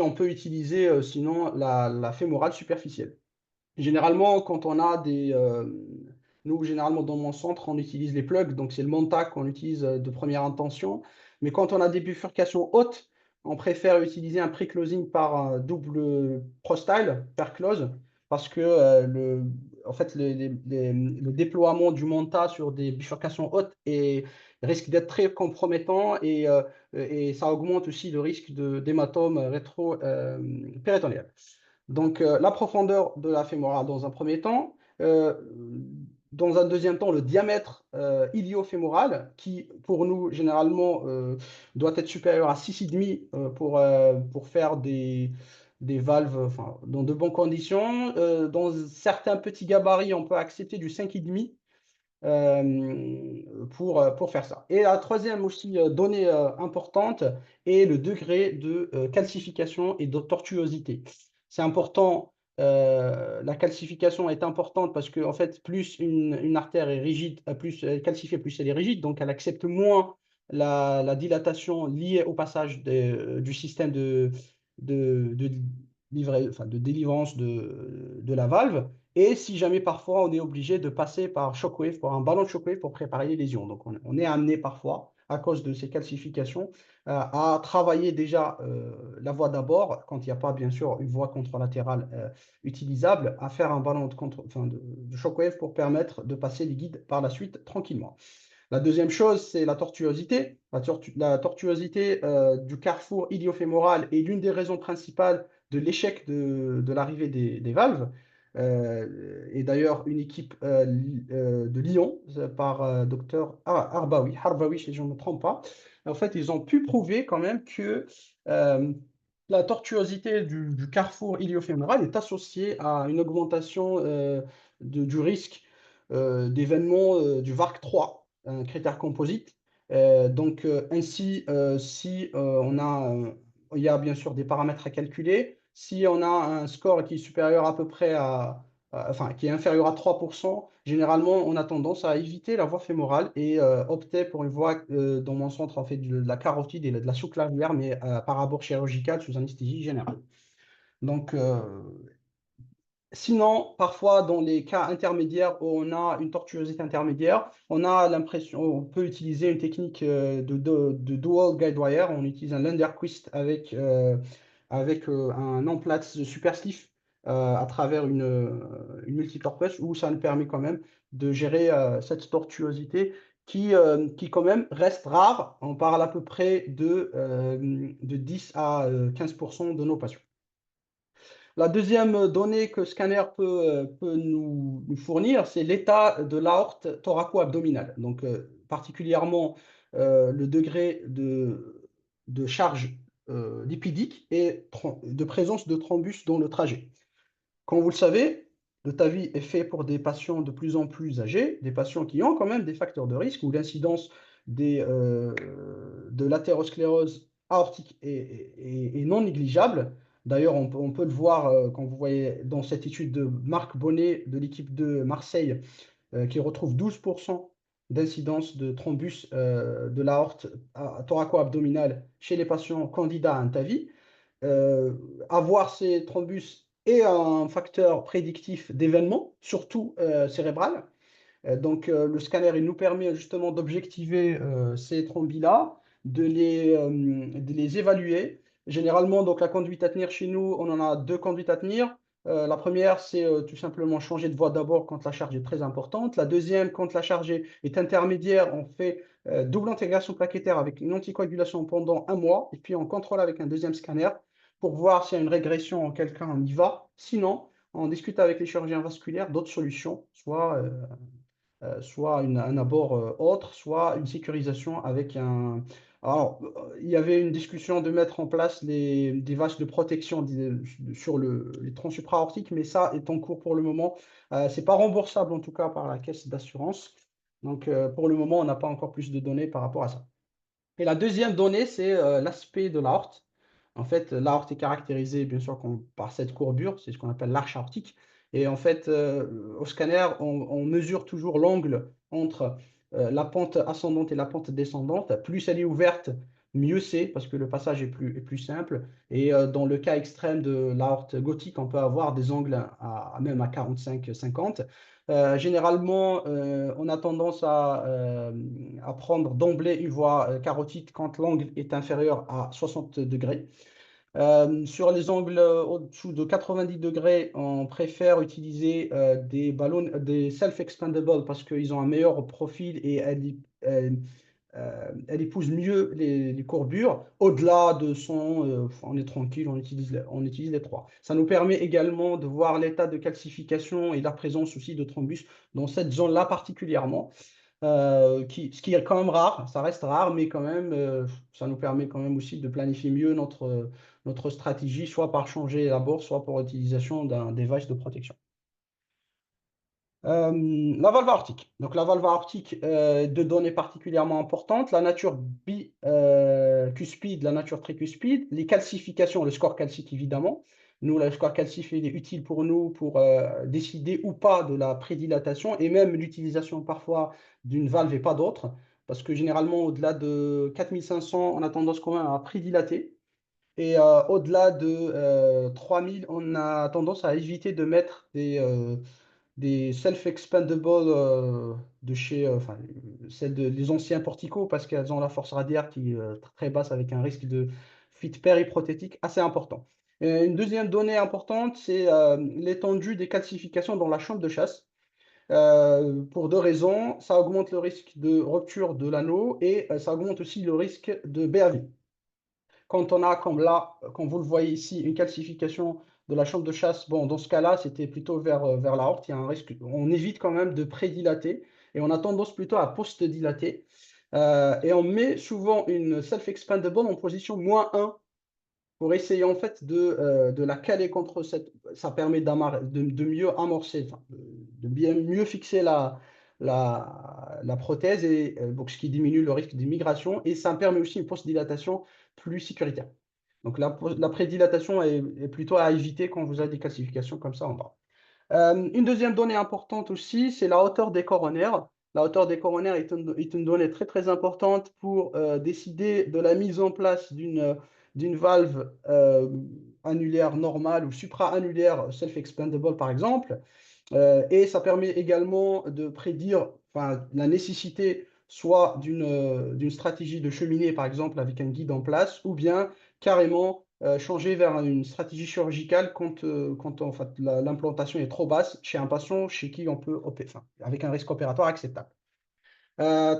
on peut utiliser sinon la fémorale superficielle. Généralement, quand on a nous, généralement, dans mon centre, on utilise les plugs, donc c'est le Montac qu'on utilise de première intention. Mais quand on a des bifurcations hautes, on préfère utiliser un pre-closing par double prostyle, per close, parce que en fait, le déploiement du Manta sur des bifurcations hautes risque d'être très compromettant et ça augmente aussi le risque d'hématome rétro-péritonéal. Donc, la profondeur de la fémorale dans un premier temps. Dans un deuxième temps, le diamètre iliofémoral, qui pour nous, généralement, doit être supérieur à 6,5 pour faire des valves enfin, dans de bonnes conditions. Dans certains petits gabarits, on peut accepter du 5,5 pour faire ça. Et la troisième aussi donnée importante est le degré de calcification et de tortuosité. C'est important, la calcification est importante parce que en fait, plus une artère est rigide, plus elle est calcifiée, plus elle est rigide, donc elle accepte moins la dilatation liée au passage du système de délivrance de la valve. Et si jamais parfois on est obligé de passer par shockwave, par un ballon de shockwave pour préparer les lésions. Donc on est amené parfois, à cause de ces calcifications, à travailler déjà la voie d'abord, quand il n'y a pas bien sûr une voie contralatérale utilisable, à faire un ballon de shockwave pour permettre de passer les guides par la suite tranquillement. La deuxième chose, c'est la tortuosité. La tortuosité du carrefour iliofémoral est l'une des raisons principales de l'échec de l'arrivée des valves. Et d'ailleurs, une équipe de Lyon par docteur Harbawi, si je ne me trompe pas, en fait, ils ont pu prouver quand même que la tortuosité du carrefour iliofémoral est associée à une augmentation du risque d'événements du VARC3, un critère composite. Donc, ainsi, si il y a bien sûr des paramètres à calculer, si on a un score qui est supérieur à peu près enfin, qui est inférieur à 3%, généralement, on a tendance à éviter la voie fémorale et opter pour une voie, dans mon centre, en fait, de la carotide et de la sous-clavulaire, mais par abord chirurgical sous anesthésie générale. Donc, sinon, parfois, dans les cas intermédiaires où on a une tortuosité intermédiaire, on a l'impression, on peut utiliser une technique de dual guide wire. On utilise un Lunderquist avec un emplatz de super sleeve à travers une multitorpèche où ça nous permet quand même de gérer cette tortuosité qui quand même reste rare. On parle à peu près de 10 à 15% de nos patients. La deuxième donnée que Scanner peut nous fournir, c'est l'état de l'aorte thoraco-abdominale. Donc, particulièrement le degré de charge lipidique et de présence de thrombus dans le trajet. Comme vous le savez, le TAVI est fait pour des patients de plus en plus âgés, des patients qui ont quand même des facteurs de risque où l'incidence de l'athérosclérose aortique est non négligeable. D'ailleurs, on peut le voir quand vous voyez dans cette étude de Marc Bonnet de l'équipe de Marseille qui retrouve 12% d'incidence de thrombus de l'aorte thoraco-abdominale chez les patients candidats à un TAVI. Avoir ces thrombus est un facteur prédictif d'événements, surtout cérébral. Donc, le scanner, il nous permet justement d'objectiver ces thrombis-là, de les évaluer. Généralement, donc, la conduite à tenir chez nous, on en a deux conduites à tenir. La première, c'est tout simplement changer de voie d'abord quand la charge est très importante. La deuxième, quand la charge est intermédiaire, on fait double intégration plaquettaire avec une anticoagulation pendant 1 mois, et puis on contrôle avec un deuxième scanner pour voir s'il y a une régression en quelqu'un, on y va. Sinon, on discute avec les chirurgiens vasculaires d'autres solutions, soit un abord autre, soit une sécurisation avec un... Alors, il y avait une discussion de mettre en place des vaches de protection sur les troncs supraortiques, mais ça est en cours pour le moment. Ce n'est pas remboursable en tout cas par la caisse d'assurance. Donc, pour le moment, on n'a pas encore plus de données par rapport à ça. Et la deuxième donnée, c'est l'aspect de l'aorte. En fait, l'aorte est caractérisée, bien sûr, par cette courbure, c'est ce qu'on appelle l'arche aortique. Et en fait, au scanner, on mesure toujours l'angle entre la pente ascendante et la pente descendante. Plus elle est ouverte, mieux c'est, parce que le passage est plus simple. Et dans le cas extrême de l'aorte gothique, on peut avoir des angles même à 45-50. Généralement, on a tendance à prendre d'emblée une voie carotide quand l'angle est inférieur à 60 degrés. Sur les angles au-dessous de 90 degrés, on préfère utiliser des ballons, des self-expandable parce qu'ils ont un meilleur profil et elle épouse mieux les courbures. Au-delà de 100, on est tranquille, on utilise les trois. Ça nous permet également de voir l'état de calcification et la présence aussi de thrombus dans cette zone-là particulièrement. Ce qui est quand même rare, ça reste rare, mais quand même, ça nous permet quand même aussi de planifier mieux notre stratégie, soit par changer la bourse, soit pour l'utilisation d'un device de protection. La valve aortique. Donc, la valve aortique, deux données particulièrement importantes, la nature bicuspide, la nature tricuspide, les calcifications, le score calcique évidemment. Nous, le score calcique il est utile pour nous pour décider ou pas de la prédilatation et même l'utilisation parfois d'une valve et pas d'autre, parce que généralement, au-delà de 4500, on a tendance quand même à prédilater. Et au-delà de 3000, on a tendance à éviter de mettre des self-expandable de chez enfin, celles des anciens porticos parce qu'elles ont la force radiaire qui est très basse avec un risque de fuite périprothétique assez important. Et une deuxième donnée importante, c'est l'étendue des calcifications dans la chambre de chasse. Pour deux raisons, ça augmente le risque de rupture de l'anneau et ça augmente aussi le risque de BAV. Quand on a, comme là, comme vous le voyez ici, une calcification de la chambre de chasse, bon, dans ce cas-là, c'était plutôt vers la horte. Il y a un risque, on évite quand même de prédilater et on a tendance plutôt à post-dilater. Et on met souvent une self-expandable en position -1 pour essayer en fait de la caler contre cette. Ça permet de mieux amorcer, enfin, de bien mieux fixer la prothèse et donc, ce qui diminue le risque d'immigration et ça permet aussi une post-dilatation plus sécuritaire. Donc la prédilatation est plutôt à éviter quand vous avez des calcifications comme ça en bas. Une deuxième donnée importante aussi, c'est la hauteur des coronaires. La hauteur des coronaires est une donnée très très importante pour décider de la mise en place d'une valve annulaire normale ou supra-annulaire self-expandable par exemple. Et ça permet également de prédire enfin, la nécessité soit d'une stratégie de cheminée, par exemple, avec un guide en place, ou bien carrément changer vers une stratégie chirurgicale quand en fait, l'implantation est trop basse chez un patient chez qui on peut opérer, enfin, avec un risque opératoire acceptable.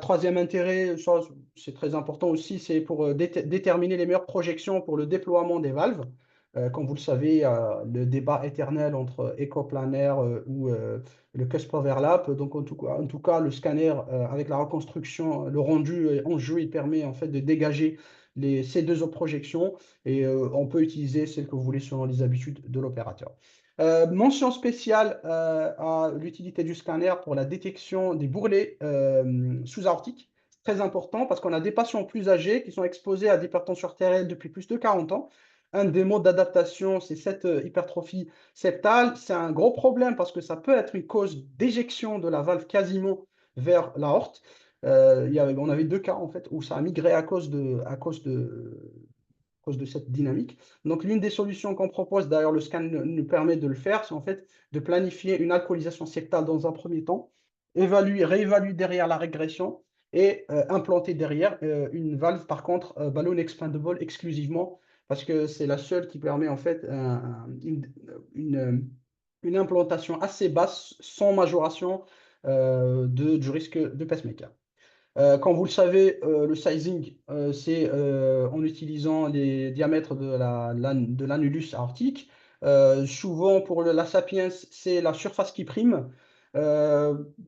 Troisième intérêt, ça, c'est très important aussi, c'est pour déterminer les meilleures projections pour le déploiement des valves. Comme vous le savez, le débat éternel entre écoplanaire ou le cusp overlap. Donc, en tout cas, le scanner avec la reconstruction, le rendu en jeu, il permet en fait de dégager ces deux autres projections et on peut utiliser celle que vous voulez selon les habitudes de l'opérateur. Mention spéciale à l'utilité du scanner pour la détection des bourrelets sous-aortiques. C'est très important parce qu'on a des patients plus âgés qui sont exposés à l'hypertension artérielle depuis plus de 40 ans. Un des modes d'adaptation, c'est cette hypertrophie septale. C'est un gros problème parce que ça peut être une cause d'éjection de la valve quasiment vers l'aorte. On avait deux cas en fait où ça a migré à cause de cette dynamique. Donc, l'une des solutions qu'on propose, d'ailleurs, le scan nous permet de le faire, c'est en fait de planifier une alcoolisation septale dans un premier temps, réévaluer derrière la régression et implanter derrière une valve, par contre, balloon expandable exclusivement, parce que c'est la seule qui permet en fait une implantation assez basse sans majoration du risque de pacemaker. Comme vous le savez, le sizing, c'est en utilisant les diamètres de l'annulus aortique. Souvent, pour la Sapiens, c'est la surface qui prime.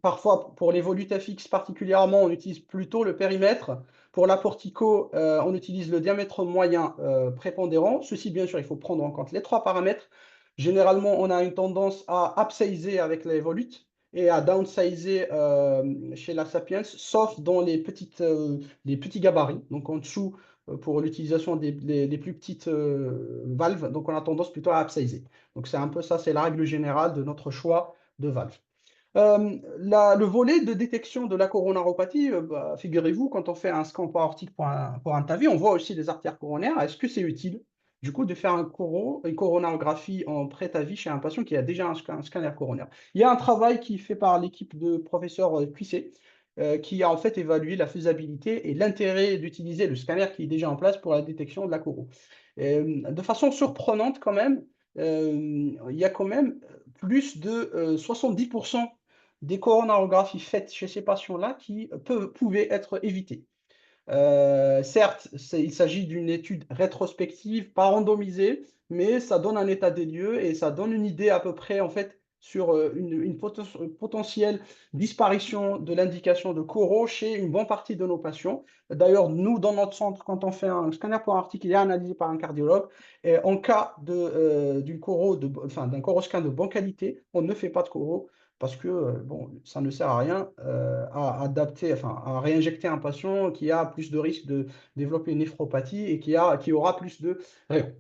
Parfois, pour les volutes FX particulièrement, on utilise plutôt le périmètre. Pour la Portico, on utilise le diamètre moyen prépondérant. Ceci, bien sûr, il faut prendre en compte les trois paramètres. Généralement, on a une tendance à upsizer avec les volutes et à downsizer chez la Sapiens, sauf dans les petits gabarits. Donc en dessous, pour l'utilisation des plus petites valves, donc on a tendance plutôt à upsizer. Donc c'est un peu ça, c'est la règle générale de notre choix de valve. Le volet de détection de la coronaropathie, figurez-vous, quand on fait un scan aortique pour un TAVI, on voit aussi les artères coronaires. Est-ce que c'est utile, du coup, de faire une coronarographie en pré-TAVI chez un patient qui a déjà un scanner coronaire? Il y a un travail qui est fait par l'équipe de professeur Cuissé qui a en fait évalué la faisabilité et l'intérêt d'utiliser le scanner qui est déjà en place pour la détection de la choro. De façon surprenante quand même, il y a quand même plus de 70% des coronarographies faites chez ces patients-là qui pouvaient être évitées. Certes, il s'agit d'une étude rétrospective, pas randomisée, mais ça donne un état des lieux et ça donne une idée à peu près en fait sur une potentielle disparition de l'indication de Coro chez une bonne partie de nos patients. D'ailleurs, nous, dans notre centre, quand on fait un scanner pour article, il est analysé par un cardiologue. Et en cas d'une Coro, enfin, d'un Coroscan de bonne qualité, on ne fait pas de Coro parce que bon, ça ne sert à rien à adapter, enfin, à réinjecter un patient qui a plus de risque de développer une néphropathie et qui aura plus de rayons.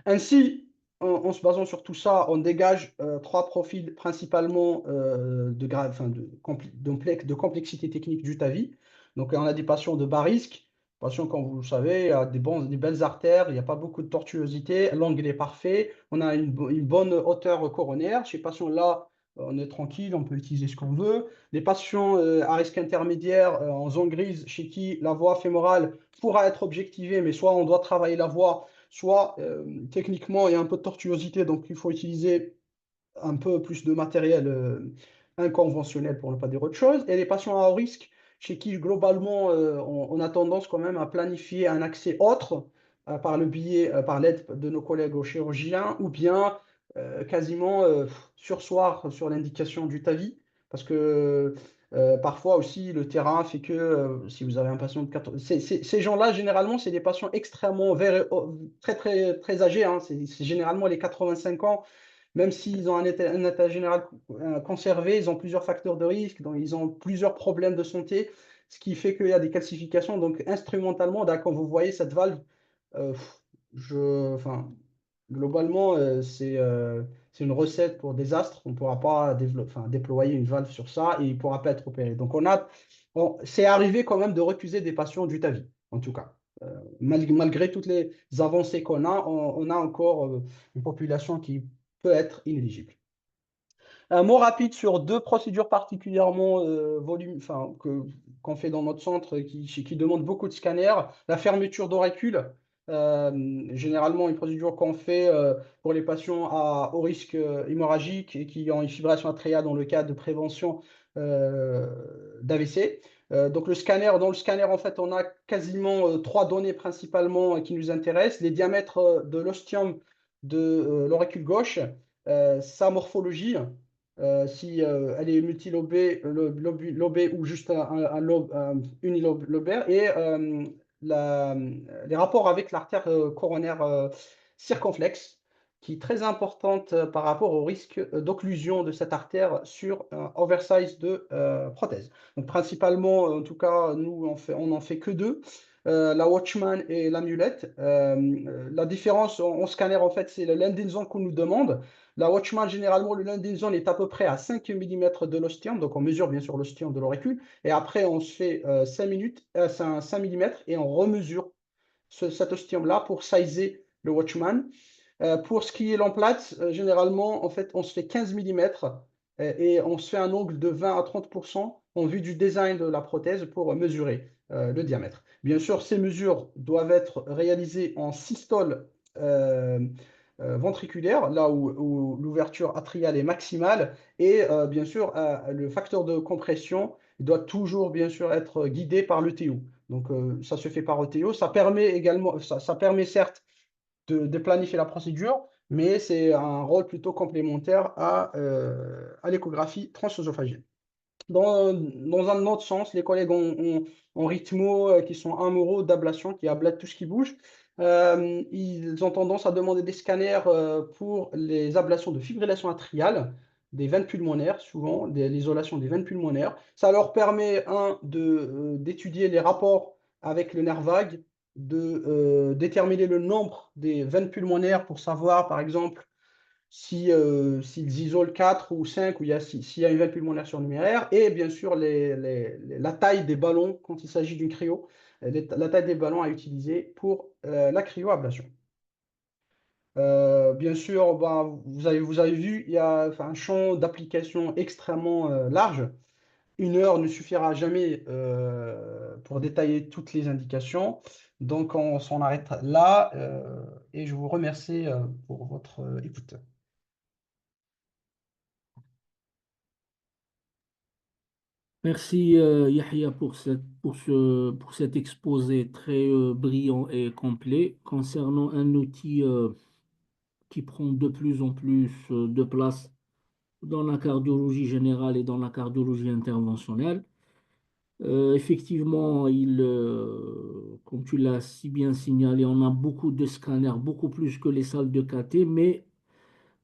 Ainsi, en se basant sur tout ça, on dégage trois profils principalement enfin, de complexité technique du TAVI. Donc, on a des patients de bas risque. Patients, comme vous le savez, il y a des belles artères, il n'y a pas beaucoup de tortuosité, l'angle est parfait, on a une bonne hauteur coronaire. Chez ces patients-là, on est tranquille, on peut utiliser ce qu'on veut. Les patients à risque intermédiaire en zone grise, chez qui la voie fémorale pourra être objectivée, mais soit on doit travailler la voie, soit techniquement il y a un peu de tortuosité, donc il faut utiliser un peu plus de matériel inconventionnel pour ne pas dire autre chose. Et les patients à haut risque, chez qui globalement on a tendance quand même à planifier un accès autre par le biais, par l'aide de nos collègues aux chirurgiens, ou bien quasiment surseoir sur l'indication du TAVI, parce que parfois aussi le terrain fait que si vous avez un patient de 4... Ces gens-là, généralement, c'est des patients extrêmement très, très, très âgés, hein. C'est généralement les 85 ans, même s'ils ont un état général conservé, ils ont plusieurs facteurs de risque, donc ils ont plusieurs problèmes de santé, ce qui fait qu'il y a des calcifications. Donc, instrumentalement, là, quand vous voyez cette valve, euh, enfin, globalement, c'est une recette pour désastre. On ne pourra pas déployer une valve sur ça et il ne pourra pas être opéré. Donc, c'est arrivé quand même de refuser des patients du TAVI, en tout cas. Malgré toutes les avancées qu'on a, on a encore une population qui peut être inéligible. Un mot rapide sur deux procédures particulièrement qu'on fait dans notre centre qui demandent beaucoup de scanners. La fermeture d'auricule, généralement une procédure qu'on fait pour les patients à haut risque hémorragique et qui ont une fibrillation atriale dans le cadre de prévention d'AVC. Donc dans le scanner, en fait, on a quasiment trois données principalement qui nous intéressent. Les diamètres de l'ostium de l'auricule gauche, sa morphologie, si elle est multilobée, lobée ou juste un lobe unilobaire, et les rapports avec l'artère coronaire circonflexe, qui est très importante par rapport au risque d'occlusion de cette artère sur un oversize de prothèse. Donc principalement, en tout cas, nous, on n'en fait que deux. La Watchman et l'amulette. La différence en scanner, en fait, c'est le landing zone qu'on nous demande. La Watchman, généralement, le landing zone est à peu près à 5 mm de l'ostium, donc on mesure bien sûr l'ostium de l'auricule, et après on se fait 5 mm et on remesure cet ostium-là pour sizer le Watchman. Pour ce qui est l'emplate, généralement, en fait, on se fait 15 mm et on se fait un angle de 20 à 30% en vue du design de la prothèse pour mesurer le diamètre. Bien sûr, ces mesures doivent être réalisées en systole ventriculaire, là où l'ouverture atriale est maximale, et bien sûr, le facteur de compression doit toujours, bien sûr, être guidé par l'ETO. Donc, ça se fait par ETO. Ça permet également, ça permet certes de planifier la procédure, mais c'est un rôle plutôt complémentaire à l'échographie transœsophagienne. Dans un autre sens, les collègues ont Rythmo qui sont amoureaux d'ablation, qui ablatent tout ce qui bouge. Ils ont tendance à demander des scanners pour les ablations de fibrillation atriale, des veines pulmonaires, souvent, l'isolation des veines pulmonaires. Ça leur permet, d'étudier les rapports avec le nerf vague, de déterminer le nombre des veines pulmonaires pour savoir, par exemple, s'ils isolent 4 ou 5, ou s'il y a une veine pulmonaire surnuméraire, et bien sûr la taille des ballons quand il s'agit d'une cryo, la taille des ballons à utiliser pour la cryoablation. Bien sûr, ben, vous avez vu, il y a un champ d'application extrêmement large. une heure ne suffira jamais pour détailler toutes les indications. Donc, on s'en arrête là et je vous remercie pour votre écoute. Merci Yahya pour cet exposé très brillant et complet concernant un outil qui prend de plus en plus de place dans la cardiologie générale et dans la cardiologie interventionnelle. Effectivement, comme tu l'as si bien signalé, on a beaucoup de scanners, beaucoup plus que les salles de KT, mais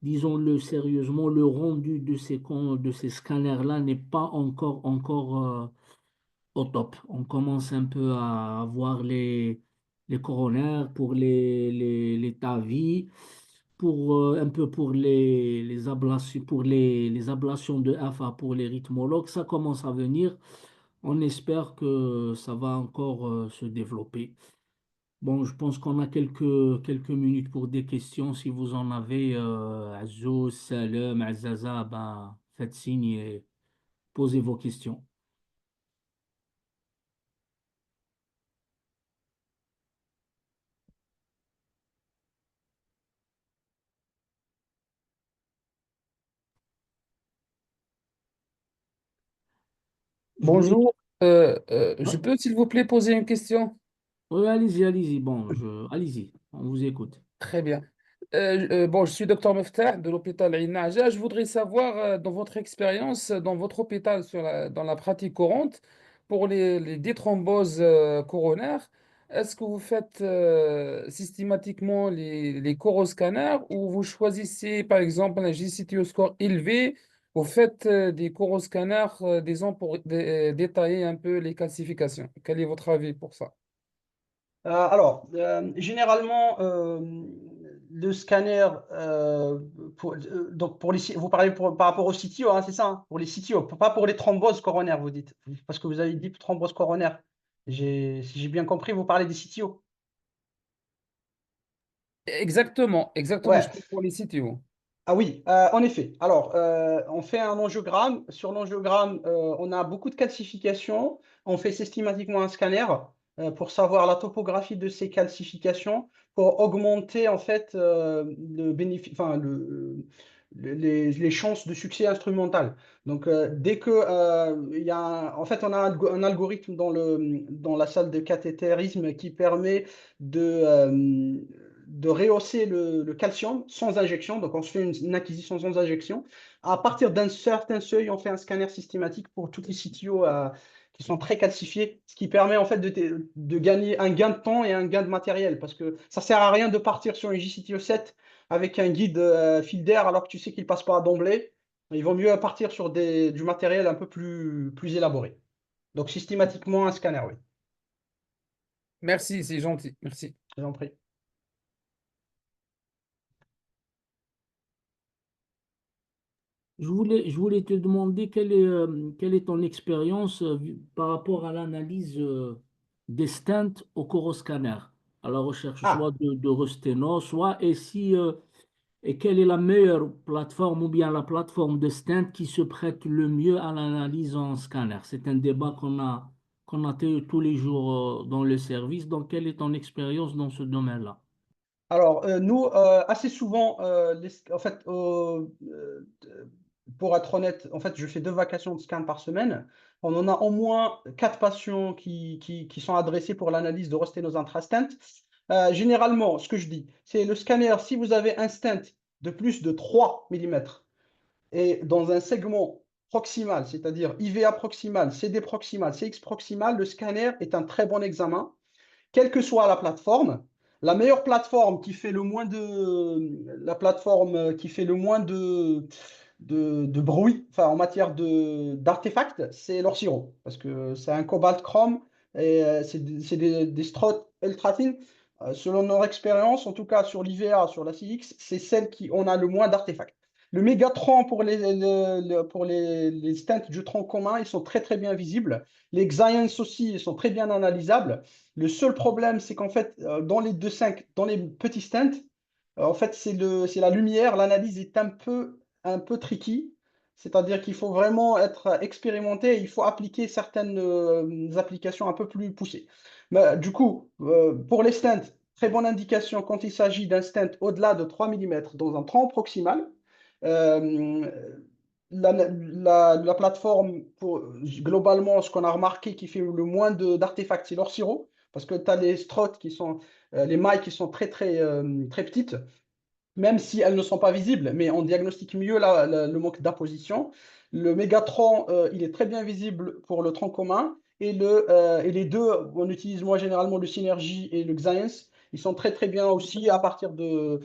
disons-le sérieusement, le rendu de ces scanners-là n'est pas encore au top. On commence un peu à avoir les coronaires pour les TAVI, un peu pour les ablations, les ablations de FA pour les rythmologues. Ça commence à venir. On espère que ça va encore se développer. Bon, je pense qu'on a quelques minutes pour des questions. Si vous en avez, Azouz, Salem, Azaza, ben, faites signe et posez vos questions. Je voulais Bonjour, Ouais, je peux s'il vous plaît poser une question? ouais, allez-y, allez-y. Bon, allez-y, on vous écoute. Très bien. Bon, je suis docteur Meftah de l'hôpital Ain Naja. Je voudrais savoir, dans votre expérience, dans votre hôpital, dans la pratique courante, pour les déthromboses coronaires, est-ce que vous faites systématiquement les coroscanners ou vous choisissez par exemple un GCTO score élevé, vous faites des coroscanners, disons, pour détailler un peu les calcifications. Quel est votre avis pour ça? Généralement, le scanner, donc vous parlez par rapport au CTO, hein, c'est ça, hein, pour les CTO, pas pour les thromboses coronaires, vous dites, parce que vous avez dit thrombose coronaire. Si j'ai bien compris, vous parlez des CTO. Exactement, exactement, je Ouais. peux pour les CTO. Ah oui, en effet. Alors, on fait un angiogramme. Sur l'angiogramme, on a beaucoup de calcifications. On fait systématiquement un scanner pour savoir la topographie de ces calcifications, pour augmenter en fait le bénéfice, enfin, les chances de succès instrumental. Donc, dès que il y a en fait, on a un algorithme dans la salle de cathétérisme qui permet de rehausser le calcium sans injection. Donc, on se fait une acquisition sans injection. À partir d'un certain seuil, on fait un scanner systématique pour toutes les CTO qui sont très calcifiés, ce qui permet en fait de gagner un gain de temps et un gain de matériel. Parce que ça ne sert à rien de partir sur une JCTO 7 avec un guide fil d'air alors que tu sais qu'il ne passe pas d'emblée. Il vaut mieux partir sur du matériel un peu plus élaboré. Donc, systématiquement, un scanner, oui. Merci, c'est gentil. Merci. Je vous en prie. Je voulais te demander quelle est ton expérience par rapport à l'analyse des stents au coroscanner, à la recherche soit Ah, de Rusteno, soit et quelle est la meilleure plateforme ou bien la plateforme de stent qui se prête le mieux à l'analyse en scanner. C'est un débat qu'on a tous les jours dans le service. Donc, quelle est ton expérience dans ce domaine-là? alors, nous, assez souvent, en fait, pour être honnête, en fait, je fais 2 vacations de scan par semaine. On en a au moins 4 patients qui sont adressés pour l'analyse de rosténose intrastent. Généralement, ce que je dis, c'est le scanner, si vous avez un stent de plus de 3 mm et dans un segment proximal, c'est-à-dire IVA proximal, CD proximal, CX proximal, le scanner est un très bon examen quelle que soit la plateforme. La meilleure plateforme qui fait le moins de bruit, enfin en matière d'artefacts, c'est l'Orsiro, parce que c'est un cobalt chrome et c'est des strotes ultra fines. Selon notre expérience, en tout cas sur l'IVA, sur la CX, c'est celle qui on a le moins d'artefacts. Le Mégatron pour les stents du tronc commun, ils sont très très bien visibles. Les Xience aussi, ils sont très bien analysables. Le seul problème, c'est qu'en fait, dans les 2.5, dans les petits stents, en fait, c'est la lumière. L'analyse est un peu tricky. C'est-à-dire qu'il faut vraiment être expérimenté et il faut appliquer certaines applications un peu plus poussées. Mais, du coup, pour les stents, très bonne indication quand il s'agit d'un stent au-delà de 3 mm dans un tronc proximal. Euh, la plateforme, globalement, ce qu'on a remarqué qui fait le moins d'artefacts, c'est l'Orsiro, parce que tu as les struts qui sont, les mailles qui sont très petites, même si elles ne sont pas visibles, mais on diagnostique mieux le manque d'apposition. Le Mégatron, il est très bien visible pour le tronc commun. Et les deux, on utilise moi généralement le Synergy et le Xience. Ils sont très très bien aussi à partir d'un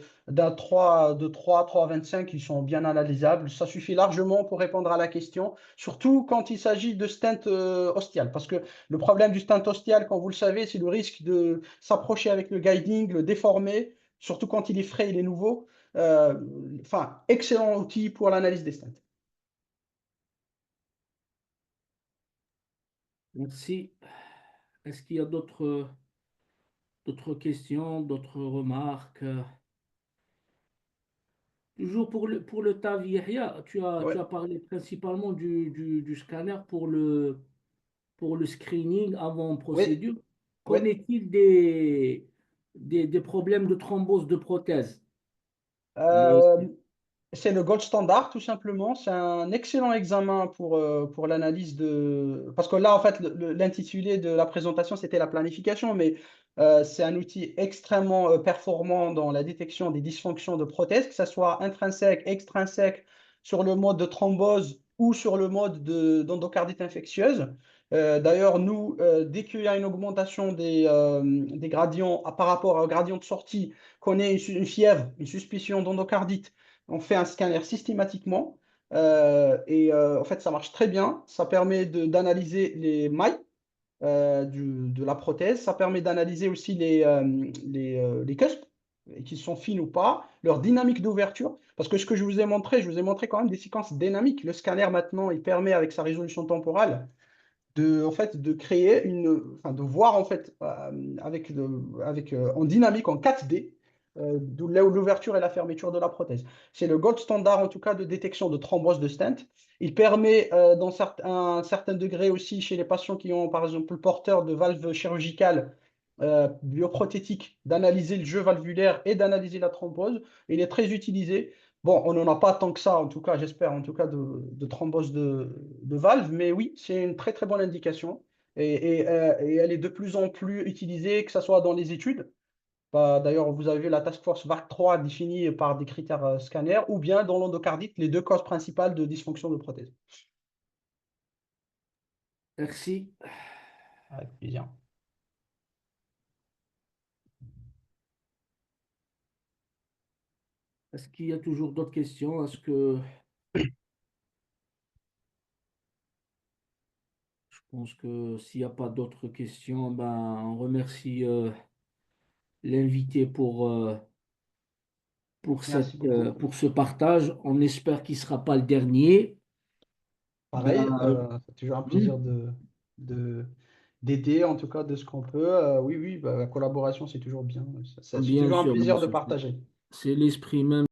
3,25, ils sont bien analysables. Ça suffit largement pour répondre à la question, surtout quand il s'agit de stent ostial. Parce que le problème du stent ostial, quand vous le savez, c'est le risque de s'approcher avec le guiding, le déformer, surtout quand il est frais, il est nouveau. Enfin, excellent outil pour l'analyse des stats. Merci. Est-ce qu'il y a d'autres questions, d'autres remarques? Toujours pour le TAV, Yahya, Ouais, tu as parlé principalement du scanner pour le screening avant oui, procédure. oui. Qu'en est-il des problèmes de thrombose de prothèse? Les, Euh, C'est le gold standard, tout simplement. C'est un excellent examen pour l'analyse de... Parce que là, en fait, l'intitulé de la présentation, c'était la planification, mais c'est un outil extrêmement performant dans la détection des dysfonctions de prothèses, que ce soit intrinsèque, extrinsèque, sur le mode de thrombose ou sur le mode d'endocardite infectieuse. D'ailleurs, nous, dès qu'il y a une augmentation des gradients par rapport au gradient de sortie, qu'on ait une fièvre, une suspicion d'endocardite, on fait un scanner systématiquement en fait, ça marche très bien. Ça permet d'analyser les mailles de la prothèse. Ça permet d'analyser aussi les cusps, qui sont fines ou pas, leur dynamique d'ouverture. Parce que ce que je vous ai montré quand même des séquences dynamiques. Le scanner, maintenant, il permet, avec sa résolution temporale, en fait, de créer enfin, de voir en fait en dynamique en 4D, là où l'ouverture et la fermeture de la prothèse. C'est le gold standard en tout cas de détection de thrombose de stent. Il permet un certain degré aussi chez les patients qui ont par exemple le porteur de valve chirurgicale bioprothétique d'analyser le jeu valvulaire et d'analyser la thrombose. Il est très utilisé. Bon, on n'en a pas tant que ça, en tout cas, j'espère, en tout cas, de thrombose de valve, mais oui, c'est une très très bonne indication et elle est de plus en plus utilisée, que ce soit dans les études. Bah, d'ailleurs, vous avez vu la task force VAC3 définie par des critères scanners ou bien dans l'endocardite, les deux causes principales de dysfonction de prothèse. merci. Avec plaisir. Est-ce qu'il y a toujours d'autres questions? Est-ce que je pense que s'il n'y a pas d'autres questions, ben, on remercie l'invité Merci beaucoup. pour ce partage. On espère qu'il ne sera pas le dernier. Ben, Pareil, c'est toujours un plaisir hmm, de, d'aider, en tout cas, de ce qu'on peut. Oui, oui, bah, la collaboration, c'est toujours bien. C'est bien toujours un sûr, bien plaisir de sûr. partager. C'est l'esprit même.